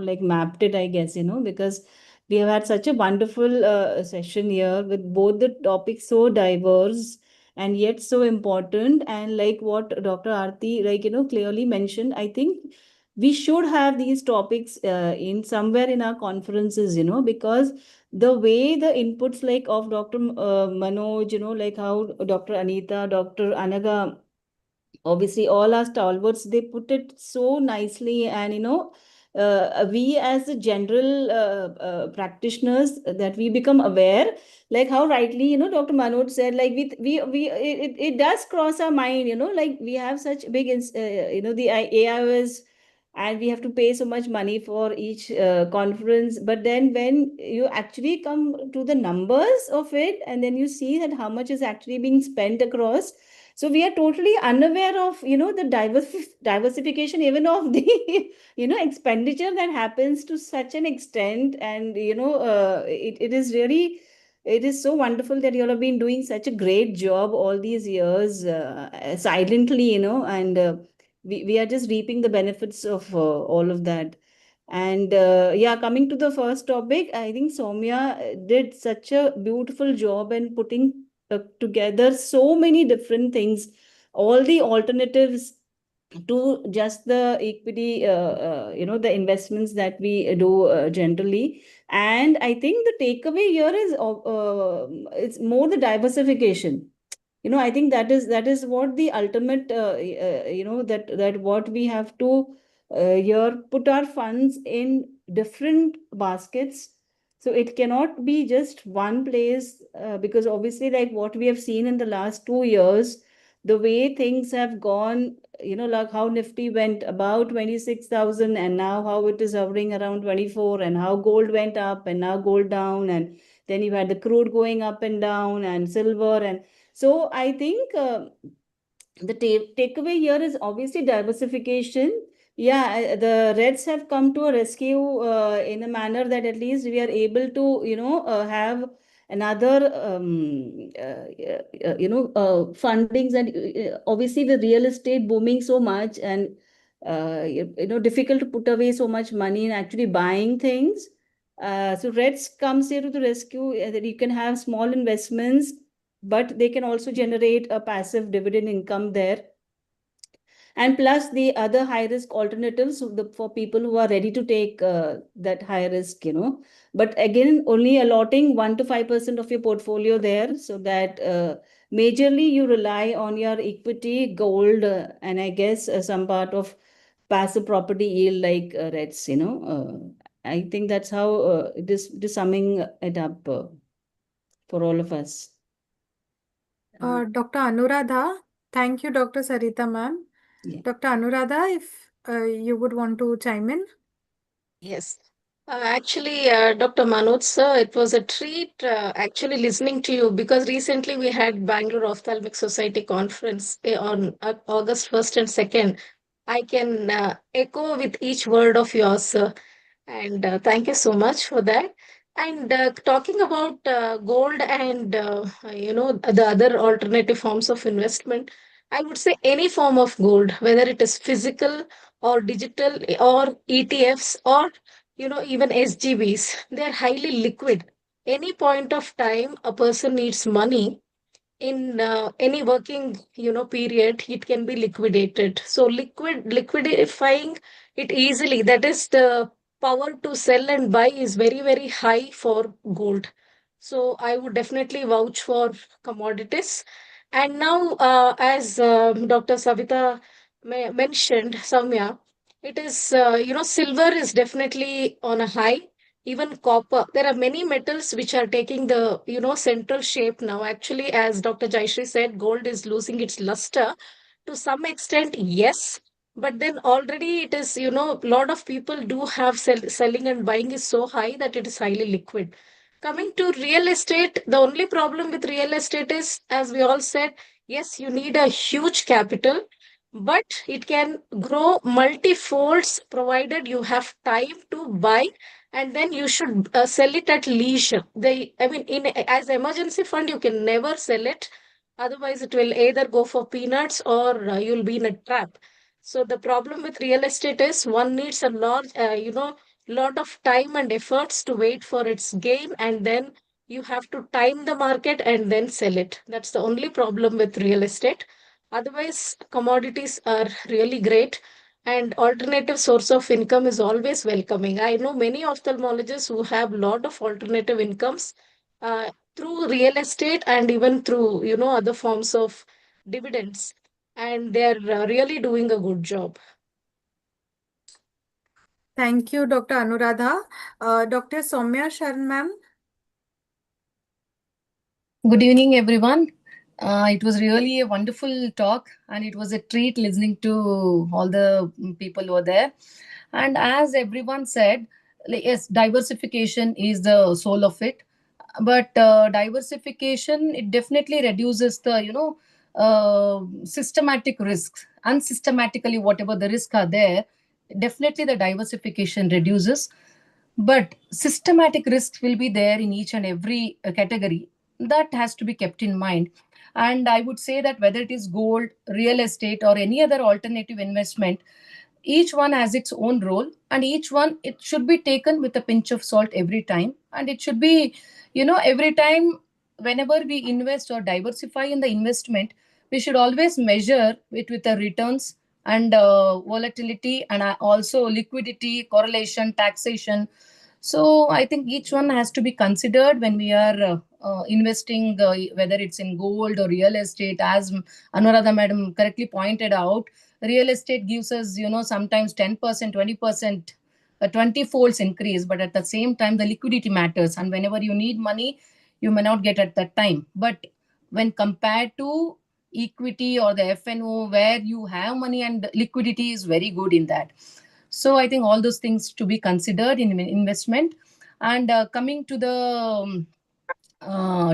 like mapped it, I guess, because we have had such a wonderful session here with both the topics so diverse and yet so important. And like what Dr. Aarti, clearly mentioned, I think we should have these topics in somewhere in our conferences, because the way the inputs like of Dr. Manoj, like how Dr. Anita, Dr. Anaga, obviously all our stalwarts, they put it so nicely, and we as the general practitioners, that we become aware, like how rightly, Dr. Manoj said, like it does cross our mind, like we have such big, the AIOS, and we have to pay so much money for each conference. But then when you actually come to the numbers of it, and then you see that how much is actually being spent across, so we are totally unaware of, the diversification even of the, expenditure that happens to such an extent. And, it is really, it is so wonderful that you all have been doing such a great job all these years, silently, and we are just reaping the benefits of all of that. And yeah, coming to the first topic, I think Soumya did such a beautiful job in putting together so many different things, all the alternatives to just the equity, the investments that we do generally. And I think the takeaway here is it's more the diversification. I think that is what the ultimate, that what we have to here put our funds in different baskets. So it cannot be just one place, because obviously, like what we have seen in the last 2 years, the way things have gone, like how Nifty went about 26,000, and now how it is hovering around 24, and how gold went up and now gold down, and then you had the crude going up and down, and silver. And so I think the takeaway here is obviously diversification. Yeah, the Reds have come to a rescue in a manner that at least we are able to, have another, fundings. And obviously the real estate booming so much, and difficult to put away so much money in actually buying things. So Reds comes here to the rescue, that you can have small investments, but they can also generate a passive dividend income there. And plus the other high risk alternatives for people who are ready to take that high risk, but again, only allotting 1 to 5% of your portfolio there, so that majorly you rely on your equity, gold, and I guess some part of passive property yield, like Reds. I think that's how it is summing it up for all of us. Dr. Anuradha, thank you, Dr. Sarita ma'am. Yeah. Dr. Anuradha, if you would want to chime in. Yes. Actually, Dr. Manoj sir, it was a treat actually listening to you, because recently we had Bangalore Ophthalmic Society conference on August 1st and 2nd. I can echo with each word of yours, sir. And thank you so much for that. And talking about gold and the other alternative forms of investment, I would say any form of gold, whether it is physical or digital or ETFs or even SGBs, they are highly liquid. Any point of time a person needs money in any working period, it can be liquidated. So liquidifying it easily, that is the power to sell and buy is very very high for gold. So I would definitely vouch for commodities. And now as Dr. Savita mentioned, Soumya, it is silver is definitely on a high, even copper. There are many metals which are taking the central shape now. Actually, as Dr. Jaishri said, gold is losing its luster to some extent, yes. But then already it is, a lot of people do have selling and buying is so high that it is highly liquid. Coming to real estate, the only problem with real estate is, as we all said, yes, you need a huge capital, but it can grow multifolds provided you have time to buy, and then you should sell it at leisure. I mean, in as emergency fund, you can never sell it. Otherwise, it will either go for peanuts or you'll be in a trap. So the problem with real estate is one needs a lot of time and efforts to wait for its gain, and then you have to time the market and then sell it. That's the only problem with real estate. Otherwise, commodities are really great, and alternative source of income is always welcoming. I know many ophthalmologists who have a lot of alternative incomes through real estate and even through other forms of dividends, and they're really doing a good job. Thank you, Dr. Anuradha. Dr. Soumya Sharan, ma'am. Good evening, everyone. It was really a wonderful talk, and it was a treat listening to all the people over there. And as everyone said, yes, diversification is the soul of it. But diversification, it definitely reduces the systematic risks. Unsystematically, whatever the risks are there, definitely the diversification reduces, but systematic risks will be there in each and every category. That has to be kept in mind. And I would say that whether it is gold, real estate, or any other alternative investment, each one has its own role, and each one, it should be taken with a pinch of salt every time. And it should be, every time whenever we invest or diversify in the investment, we should always measure it with the returns and volatility, and also liquidity, correlation, taxation. So I think each one has to be considered when we are investing, whether it's in gold or real estate. As Anuradha madam correctly pointed out, real estate gives us, sometimes 10%, 20%, a 20 folds increase, but at the same time, the liquidity matters. And whenever you need money, you may not get at that time. But when compared to equity or the FNO, where you have money and liquidity is very good in that. So I think all those things to be considered in investment. And coming to the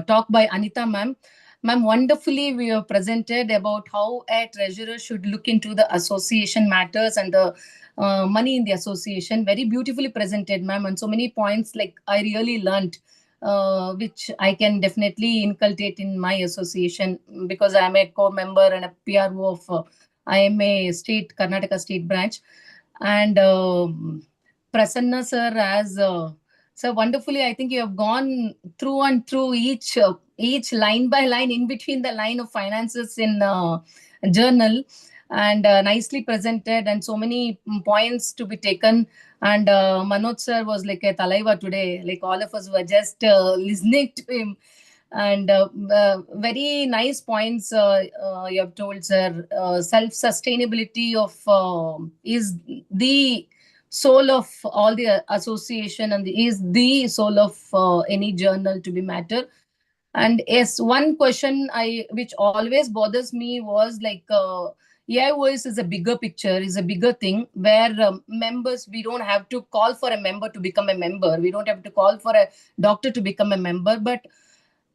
talk by Anita ma'am. Ma'am, wonderfully we have presented about how a treasurer should look into the association matters and the money in the association. Very beautifully presented, ma'am, and so many points like I really learned, which I can definitely inculcate in my association, because I am a core member and a PRO of IMA State, Karnataka State branch. And Prasanna sir, as so wonderfully, I think you have gone through and through each line by line, in between the line of finances in journal, and nicely presented, and so many points to be taken. And Manoj sir was like a talaiva today, like all of us were just listening to him. And very nice points you have told, sir. Self sustainability of is the soul of all the association, and is the soul of any journal to be matter. And yes, one question I which always bothers me was like, AI voice is a bigger picture, is a bigger thing, where members, we don't have to call for a member to become a member, we don't have to call for a doctor to become a member. But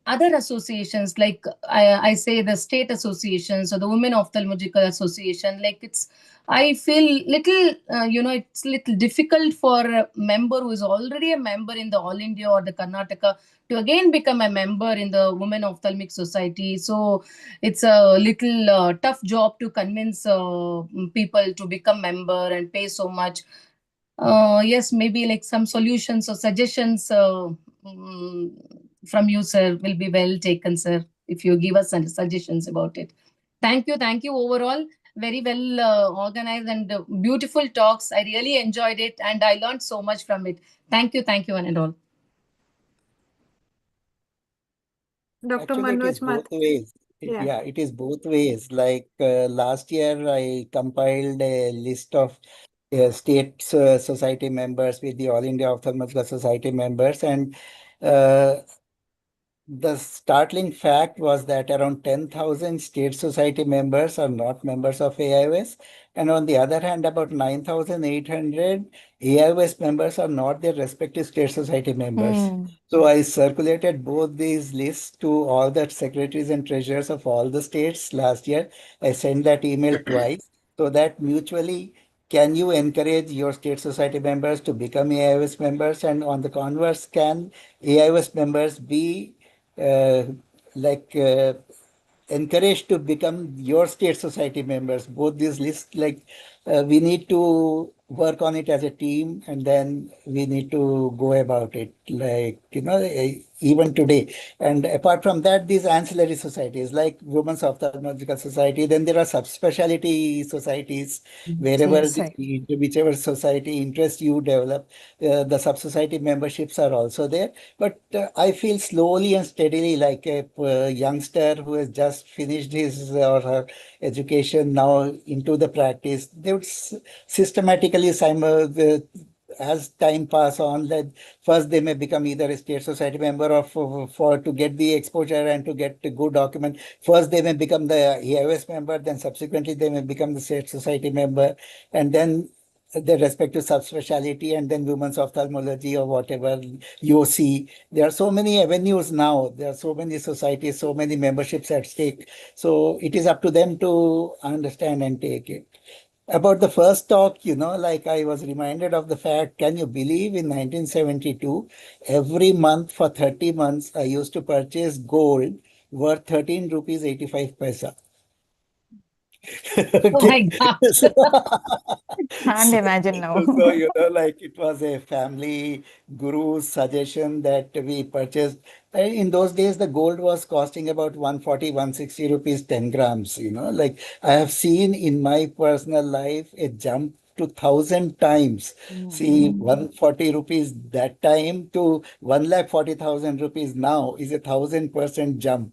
other associations, like I say the state associations or the Women Ophthalmological Association, like it's, I feel little, it's little difficult for a member who is already a member in the All India or the Karnataka to again become a member in the Women Ophthalmic Society. So it's a little tough job to convince people to become member and pay so much. Yes, maybe like some solutions or suggestions mm, from you, sir, will be well taken, sir, if you give us some suggestions about it. Thank you. Thank you overall. Very well organized and beautiful talks. I really enjoyed it and I learned so much from it. Thank you. Thank you, one and all. Dr. Actually, it is Manoj both Mat. ways. Yeah. Yeah, it is both ways. Like last year, I compiled a list of state society members with the All India Ophthalmological Society members, and uh, the startling fact was that around 10,000 state society members are not members of AIOS. And on the other hand, about 9,800 AIOS members are not their respective state society members. So I circulated both these lists to all the secretaries and treasurers of all the states last year. I sent that email twice so that mutually, can you encourage your state society members to become AIOS members? And on the converse, can AIOS members be uh, like encouraged to become your state society members? Both these lists, like we need to work on it as a team, and then we need to go about it, like, even today. And apart from that, these ancillary societies like Women's Ophthalmological Society, then there are subspecialty societies, wherever Yes, right. whichever society interest you develop, the sub-society memberships are also there. But I feel slowly and steadily, like a youngster who has just finished his or her education now into the practice, they would systematically as time pass on, that first they may become either a state society member or for to get the exposure and to get a good document. First they may become the AIOS member, then subsequently they may become the state society member, and then their respective subspecialty, and then women's ophthalmology or whatever, UOC. There are so many avenues now. There are so many societies, so many memberships at stake. So it is up to them to understand and take it. About the first talk, like I was reminded of the fact, can you believe in 1972, every month for 30 months, I used to purchase gold worth 13 rupees 85 paisa. Oh my Okay. God. So, Can't imagine now. so, like it was a family guru's suggestion that we purchased. In those days, the gold was costing about 140, 160 rupees, 10 grams. Like I have seen in my personal life a jump to 1,000 times. See, 140 rupees that time to 1,40,000 rupees now is a 1,000% jump.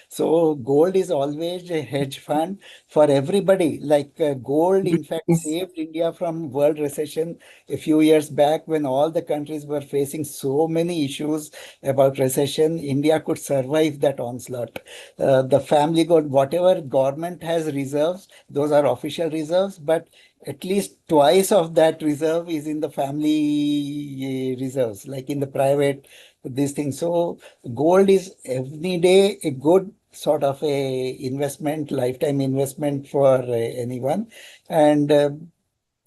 So gold is always a hedge fund for everybody. Like gold, in fact, Yes. saved India from world recession a few years back when all the countries were facing so many issues about recession. India could survive that onslaught. The family gold, whatever government has reserves, those are official reserves, but at least twice of that reserve is in the family reserves, like in the private, these things. So gold is every day a good sort of a investment, lifetime investment for anyone. And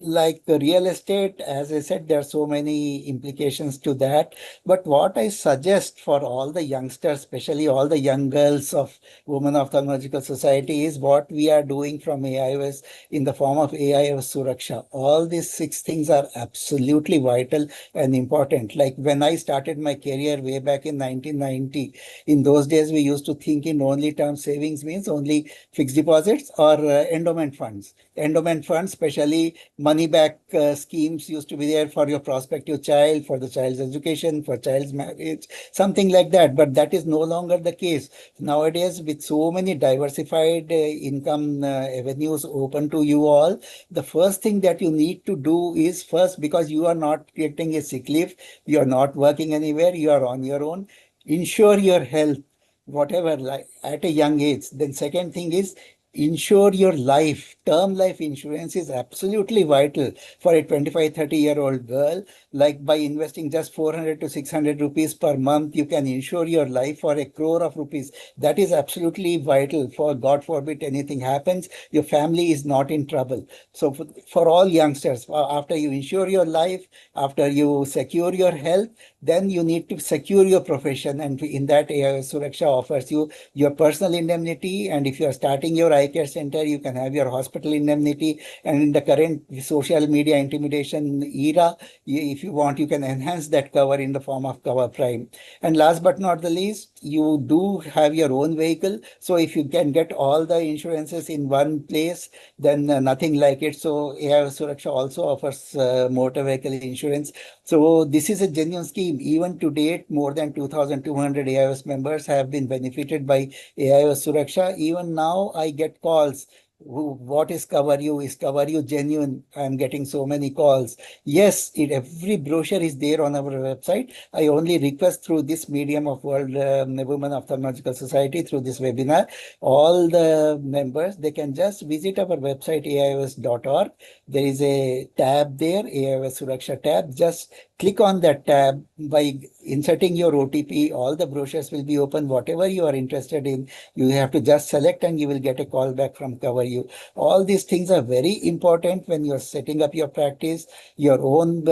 like the real estate, as I said, there are so many implications to that. But what I suggest for all the youngsters, especially all the young girls of Women Ophthalmological Society, is what we are doing from AIOS in the form of AIOS Suraksha. All these 6 things are absolutely vital and important. Like when I started my career way back in 1990, in those days we used to think in only term savings means only fixed deposits or endowment funds. Endowment funds, especially money back schemes, used to be there for your prospective child, for the child's education, for child's marriage, something like that. But that is no longer the case. Nowadays, with so many diversified income avenues open to you all, the first thing that you need to do is first, because you are not getting a sick leave, you are not working anywhere, you are on your own, ensure your health, whatever, like at a young age. Then second thing is insure your life. Term life insurance is absolutely vital for a 25-30-year-old girl. Like by investing just 400 to 600 rupees per month, you can insure your life for 1 crore of rupees. That is absolutely vital. For God forbid anything happens, your family is not in trouble. So for all youngsters, after you insure your life, after you secure your health, then you need to secure your profession. And in that, Suraksha offers you your personal indemnity. And if you are starting your eye care center, you can have your hospital indemnity. And in the current social media intimidation era, if you want, you can enhance that cover in the form of Cover Prime. And last but not the least, you do have your own vehicle. So if you can get all the insurances in one place, then nothing like it. So AI Suraksha also offers motor vehicle insurance. So this is a genuine scheme. Even to date, more than 2,200 AIOS members have been benefited by AIOS Suraksha. Even now, I get calls. What is Cover You? Is Cover You genuine? I'm getting so many calls. Yes, every brochure is there on our website. I only request through this medium of World Women Ophthalmological Society, through this webinar, all the members, they can just visit our website, aios.org. There is a tab there, AIOS Suraksha tab. Just click on that tab. By inserting your OTP, all the brochures will be open. Whatever you are interested in, you have to just select and you will get a call back from Cover You. All these things are very important when you're setting up your practice, your own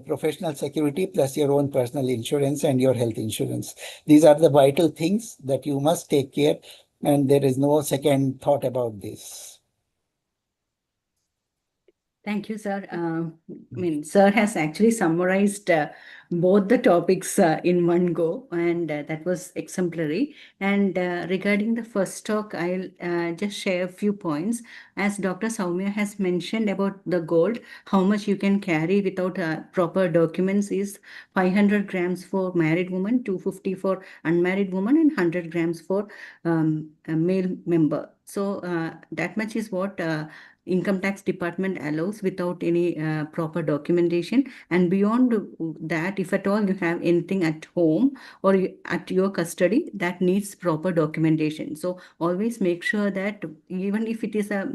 professional security, plus your own personal insurance and your health insurance. These are the vital things that you must take care, and there is no second thought about this. Thank you, sir. Sir has actually summarized both the topics in one go, and that was exemplary. And regarding the first talk, I'll just share a few points. As Dr. Soumya has mentioned about the gold, how much you can carry without proper documents is 500 grams for married woman, 250 for unmarried woman, and 100 grams for a male member. So that much is what income tax department allows without any proper documentation. And beyond that, if at all you have anything at home or at your custody that needs proper documentation. So always make sure that even if it is a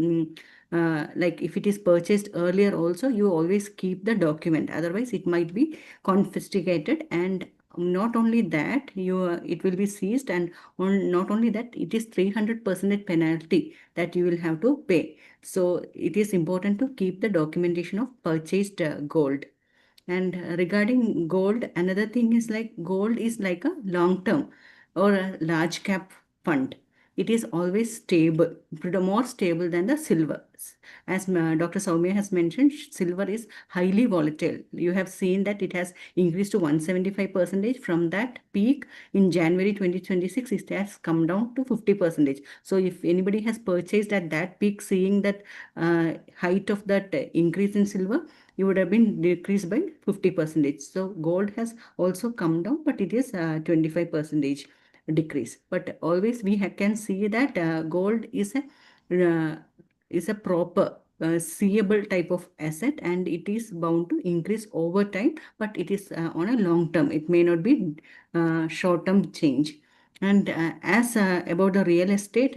like if it is purchased earlier also, you always keep the document. Otherwise, it might be confiscated, and not only that, it will be seized, and not only that, it is 300% penalty that you will have to pay. So it is important to keep the documentation of purchased gold. And regarding gold, another thing is like gold is like a long term or a large cap fund. It is always stable, pretty more stable than the silver. As Dr. Soumya has mentioned, silver is highly volatile. You have seen that it has increased to 175% from that peak in January 2026. It has come down to 50%. So if anybody has purchased at that peak, seeing that height of that increase in silver, you would have been decreased by 50%. So gold has also come down, but it is 25% decrease. But always we can see that gold is a proper seeable type of asset, and it is bound to increase over time, but it is on a long term. It may not be short term change. And as about the real estate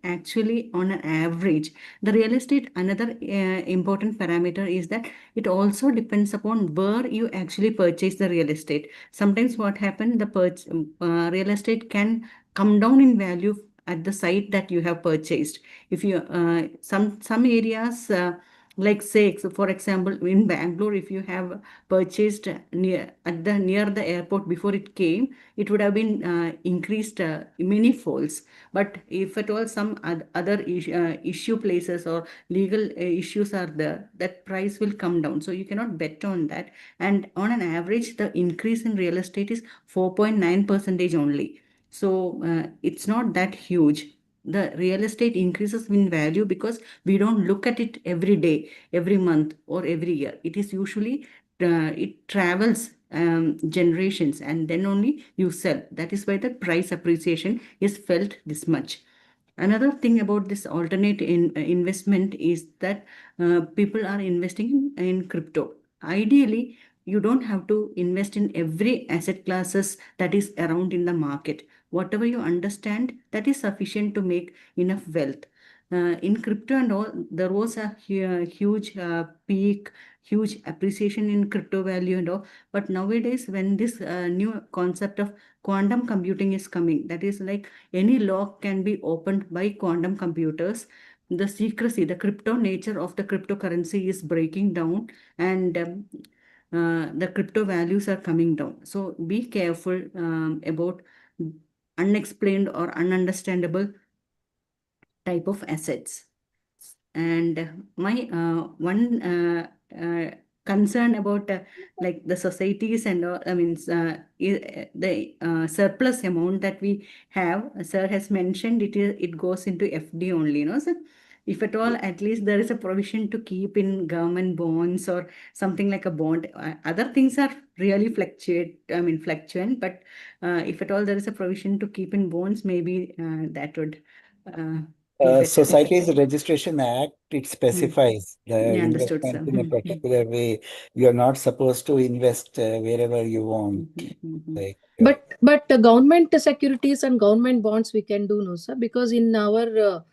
actually on an average, the real estate, another important parameter is that it also depends upon where you actually purchase the real estate. Sometimes what happens, the real estate can come down in value at the site that you have purchased. If you some areas like say for example in Bangalore, if you have purchased near the airport before it came, it would have been increased many folds. But if at all some other issue places or legal issues are there, that price will come down. So you cannot bet on that. And on an average, the increase in real estate is 4.9% only. So it's not that huge. The real estate increases in value because we don't look at it every day, every month, or every year. It is usually it travels generations, and then only you sell. That is why the price appreciation is felt this much. Another thing about this alternate investment is that people are investing in crypto. Ideally, you don't have to invest in every asset classes that is around in the market. Whatever you understand, that is sufficient to make enough wealth. In crypto and all, there was a huge peak, huge appreciation in crypto value and all. But nowadays, when this new concept of quantum computing is coming, that is like any lock can be opened by quantum computers. The secrecy, the crypto nature of the cryptocurrency is breaking down, and the crypto values are coming down. So be careful about unexplained or ununderstandable type of assets. And my one concern about like the societies and I mean the surplus amount that we have, sir has mentioned it goes into FD only, sir. If at all, at least there is a provision to keep in government bonds or something like a bond. Other things are really fluctuant, but if at all there is a provision to keep in bonds, maybe that would be better. Societies Registration Act, it specifies the Yeah, understood, sir. investment in a particular way. You are not supposed to invest wherever you want. Like, But the government securities and government bonds we can do, no, sir, because in our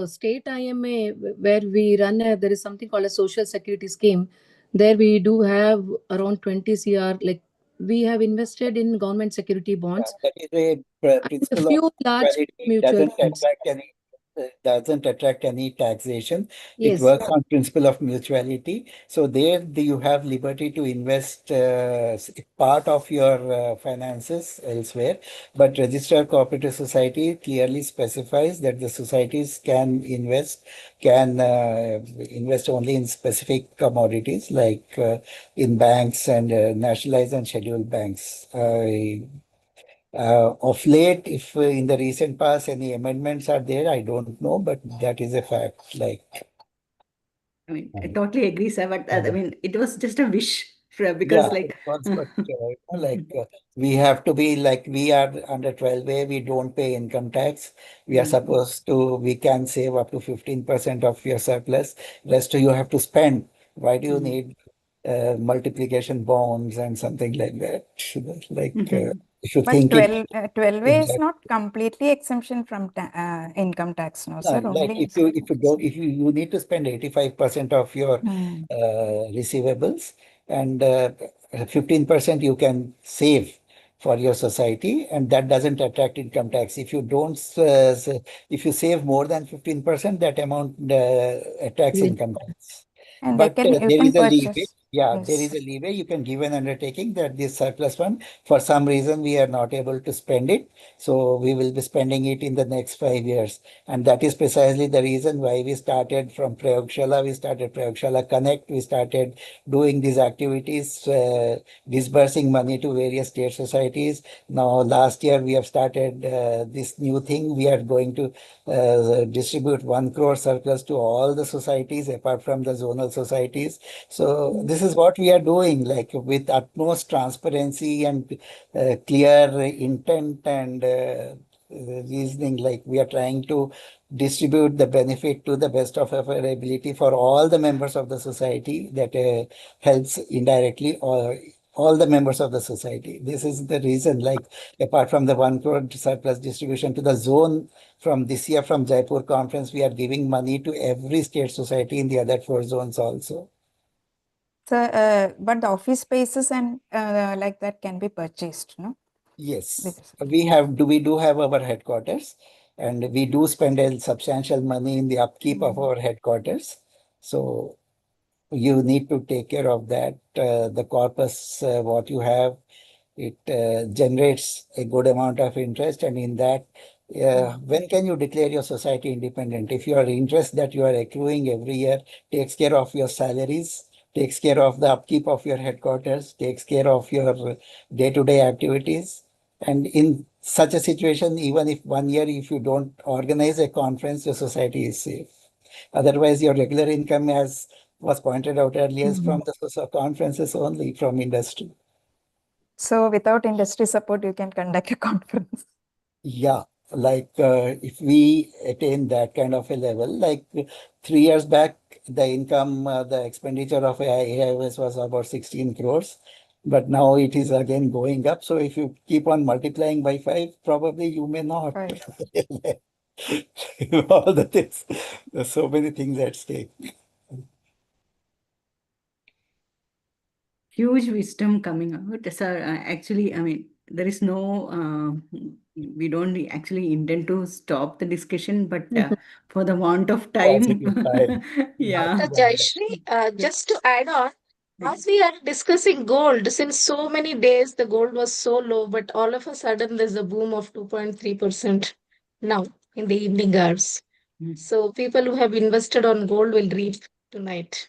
state IMA where we run there is something called a social security scheme. There we do have around 20 CR, like we have invested in government security bonds. that is a And a principle few of large equality. mutual funds. Doesn't attract any taxation. It Yes. works on principle of mutuality. So there you have liberty to invest part of your finances elsewhere. But Registered Cooperative Society clearly specifies that the societies can invest only in specific commodities like in banks and nationalized and scheduled banks. Of late, if in the recent past any amendments are there, I don't know, but that is a fact. Like, I totally agree, sir. But it was just a wish because Yeah, like it was, but we have to be like we are under 12A, we don't pay income tax. We are supposed to, we can save up to 15% of your surplus. Rest you have to spend. Why do you need multiplication bonds and something like that? Like, if you But think it 12A is exactly. not completely exemption from income tax, no, sir. No, like Only if you don't, if you need to spend 85% of your Hmm. receivables, and 15% you can save for your society, and that doesn't attract income tax. If you don't if you save more than 15%, that amount attracts Yeah. income tax. And they But can you there can is a leeway. purchase. Yeah, there Yes. is a leeway. You can give an undertaking that this surplus fund, for some reason, we are not able to spend it. So we will be spending it in the next 5 years. And that is precisely the reason why we started from Prayogshala. We started Prayogshala Connect. We started doing these activities, disbursing money to various state societies. Now, last year, we have started this new thing. We are going to distribute 1 crore surplus to all the societies apart from the zonal societies. So this is what we are doing, like with utmost transparency and clear intent and reasoning. Like we are trying to distribute the benefit to the best of our ability for all the members of the society that helps indirectly or all the members of the society. This is the reason, like apart from the 1 crore surplus distribution to the zone from this year from Jaipur conference, we are giving money to every state society in the other 4 zones also. So, but the office spaces and like that can be purchased, no? Yes, This. we do have our headquarters, and we do spend a substantial money in the upkeep of our headquarters. So you need to take care of that. The corpus, what you have, it generates a good amount of interest, and in that, when can you declare your society independent? If your interest that you are accruing every year takes care of your salaries, takes care of the upkeep of your headquarters, takes care of your day-to-day activities, and in such a situation, even if 1 year, if you don't organize a conference, your society is safe. Otherwise, your regular income, as was pointed out earlier, is from the conferences only, from industry. So without industry support, you can conduct a conference. Yeah, like if we attain that kind of a level, like 3 years back, the income, the expenditure of AIS was about 16 crores, but now it is again going up. So if you keep on multiplying by 5, probably you may not. Right. All the things, there's so many things at stake. huge wisdom coming out. Sir, actually, I mean, there is no, we don't actually intend to stop the discussion, but for the want of time, Positive time. yeah. Dr. Jayashree, just to add on, as we are discussing gold, since so many days the gold was so low, but all of a sudden there's a boom of 2.3% now in the evening hours. So people who have invested on gold will reap tonight.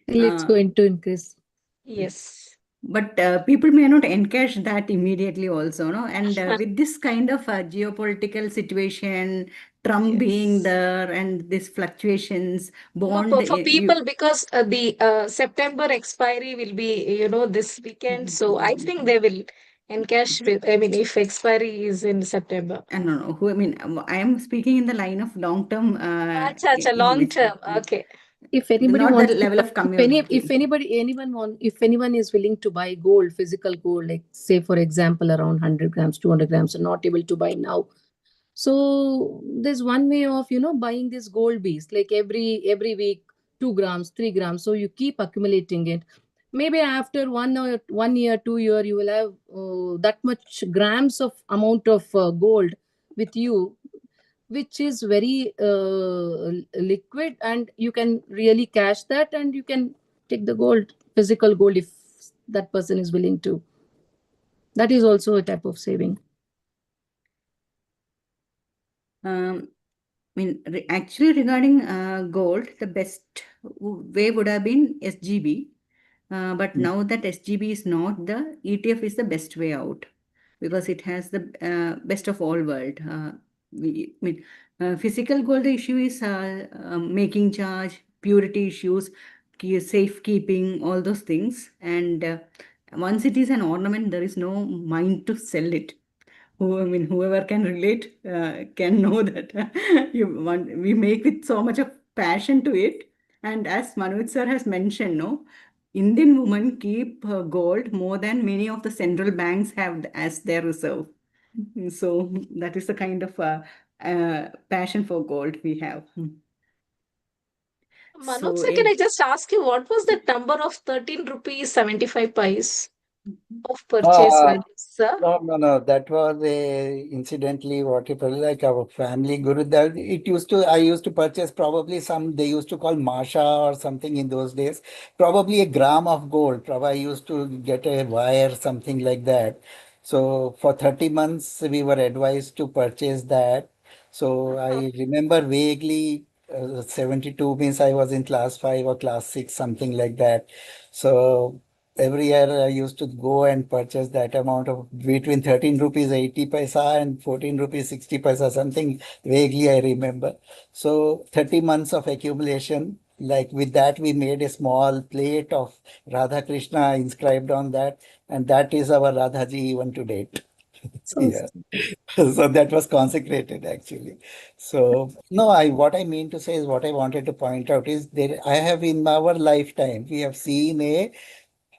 It's going to increase. Yes. But people may not encash that immediately also, no? And with this kind of geopolitical situation, Trump being there and these fluctuations, No, bond, for you, people, because the September expiry will be, this weekend. So I think they will encash with, I mean, if expiry is in September. no, no, who, I mean, I am speaking in the line of long-term Such a long investment. term. Okay. If anybody Not the wants to level buy, of community. if anyone is willing to buy gold, physical gold, like say for example around 100 grams, 200 grams, are not able to buy now. So there's one way of buying this gold beast, like every week 2 grams, 3 grams. So you keep accumulating it. Maybe after 1 year, 2 year, you will have that much grams of amount of gold with you, which is very liquid, and you can really cash that, and you can take the gold, physical gold, if that person is willing to. That is also a type of saving. I mean, actually, regarding gold, the best way would have been SGB. But now that SGB is not, the ETF is the best way out because it has the best of all world. I mean, physical gold, the issue is making charge, purity issues. safekeeping, all those things. And once it is an ornament, there is no mind to sell it. Whoever can relate can know that we make with so much of passion to it. And as Manoj sir has mentioned, no, Indian women keep gold more than many of the central banks have as their reserve. So that is the kind of passion for gold we have. Manoj, So sir, can I just ask you what was the number of 13 rupees 75 pice of purchase Ah, value, sir? no. That was incidentally what it was like our family guru. That I used to purchase probably some they used to call Masha or something in those days. Probably a gram of gold. Probably I used to get a wire, something like that. So for 30 months we were advised to purchase that. So I remember vaguely 72 means I was in class 5 or class 6, something like that. So every year I used to go and purchase that amount of between 13 rupees 80 paisa and 14 rupees 60 paisa, something vaguely I remember. So 30 months of accumulation. Like with that, we made a small plate of Radha Krishna inscribed on that, and that is our Radhaji even to date. Yeah. So that was consecrated actually. So no, I what I mean to say is what I wanted to point out is there I have in our lifetime we have seen a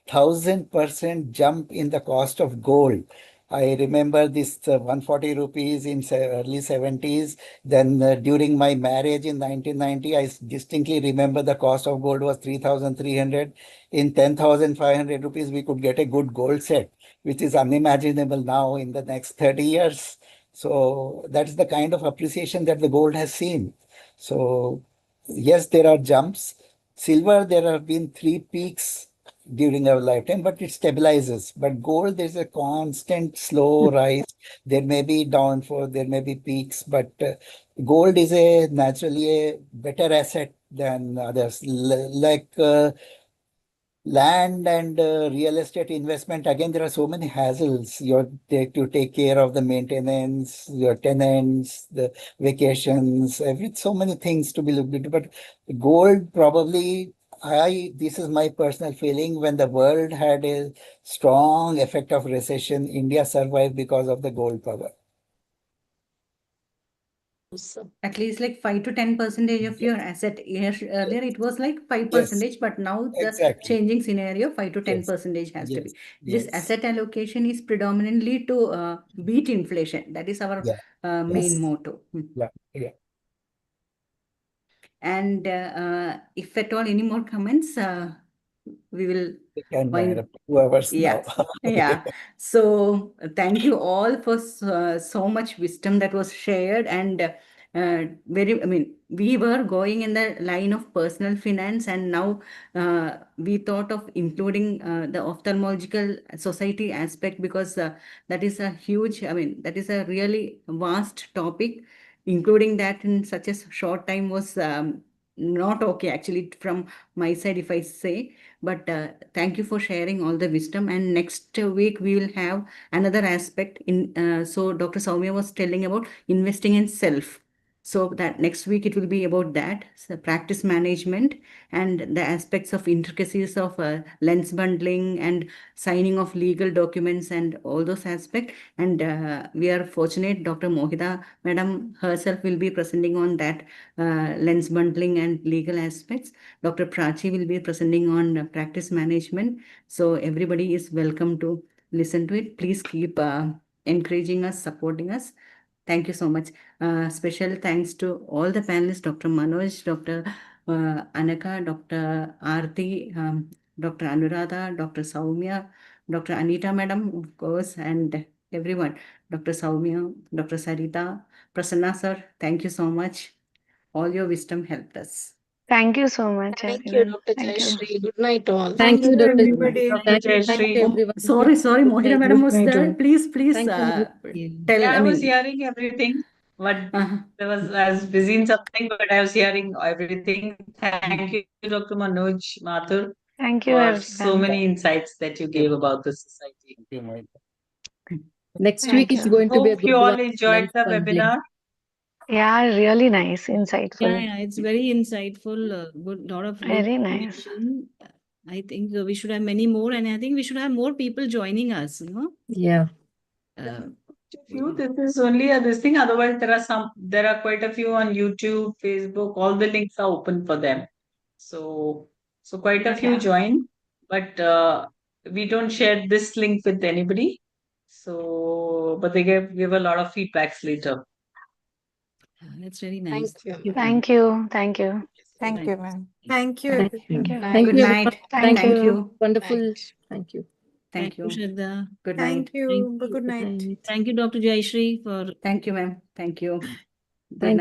1,000% jump in the cost of gold. I remember this 140 rupees in early 70s. Then during my marriage in 1990, I distinctly remember the cost of gold was 3,300. In 10,500 rupees, we could get a good gold set, which is unimaginable now in the next 30 years. So that's the kind of appreciation that the gold has seen. So yes, there are jumps. Silver, there have been three peaks during our lifetime, but it stabilizes. But gold, there's a constant slow rise. There may be downfall, there may be peaks, but gold is a naturally a better asset than others. Like land and real estate investment, again, there are so many hassles. To take care of the maintenance, your tenants, the vacations, so many things to be looked into. But gold probably, this is my personal feeling, when the world had a strong effect of recession, India survived because of the gold power. At least like 5 to 10% of your asset. Earlier it was like 5%, Yes, but now the exactly. changing scenario 5 to Yes, 10% has to be. yes, This yes. asset allocation is predominantly to beat inflation. That is our Yeah, main yes. motto. Yeah. And if at all any more comments, we will We can wind wind. up 2 hours Yeah, now. yeah. So thank you all for so much wisdom that was shared. And we were going in the line of personal finance, and now we thought of including the ophthalmological society aspect, because that is a huge, that is a really vast topic. Including that in such a short time was not okay, actually, from my side, if I say. But thank you for sharing all the wisdom. And next week we will have another aspect in. So Dr. Soumya was telling about investing in self. So that next week it will be about that, so practice management and the aspects of intricacies of lens bundling and signing of legal documents and all those aspects. And we are fortunate Dr. Mohita Madam herself will be presenting on that lens bundling and legal aspects. Dr. Prachi will be presenting on practice management. So everybody is welcome to listen to it. Please keep encouraging us, supporting us. Thank you so much. Special thanks to all the panelists, Dr. Manoj, Dr. Anaka, Dr. Aarti, Dr. Anuradha, Dr. Soumya, Dr. Anita Madam, of course, and everyone. Dr. Soumya, Dr. Sarita, Prasanna sir, thank you so much. All your wisdom helped us. Thank you so much, Thank you, everyone. Dr. Thank you. Jayashree. Good night, all. Thank you, Thank you, Dr. everybody. Dr. Thank you, Jayashree. everyone. Sorry, Good Mohita night. Madam Good was night, there. all. Please, Thank you. Yeah. tell, Yeah, I was hearing everything, but I was busy in something, but I was hearing everything. Thank you, Dr. Manoj Mathur, Thank for you, so many everyone. insights that you gave about the society. Thank you, Mohit. Next week Thank is you. going to be a Hope you good all one. enjoyed Lens the bundling. webinar. Yeah, really nice, insightful. Yeah, it's very insightful. Good, lot of good Very nice. information. I think we should have many more, and I think we should have more people joining us. Yeah. Few, this is only this thing. Otherwise, there are quite a few on YouTube, Facebook. All the links are open for them. So quite a few Yeah. join, but we don't share this link with anybody. So, but they give a lot of feedbacks later. That's very nice. Thank you. Thank you. Thank you. Thank you, ma'am. Thank you. Thank Thank you. Thank Good you. night. Thank Thank you. you. Wonderful. Night. Thank you. Thank you. Shraddha. Good night. Thank you. Good night. Night. Thank you, Dr. Jayashree, for Thank you, ma'am. Thank you. Good Thank night.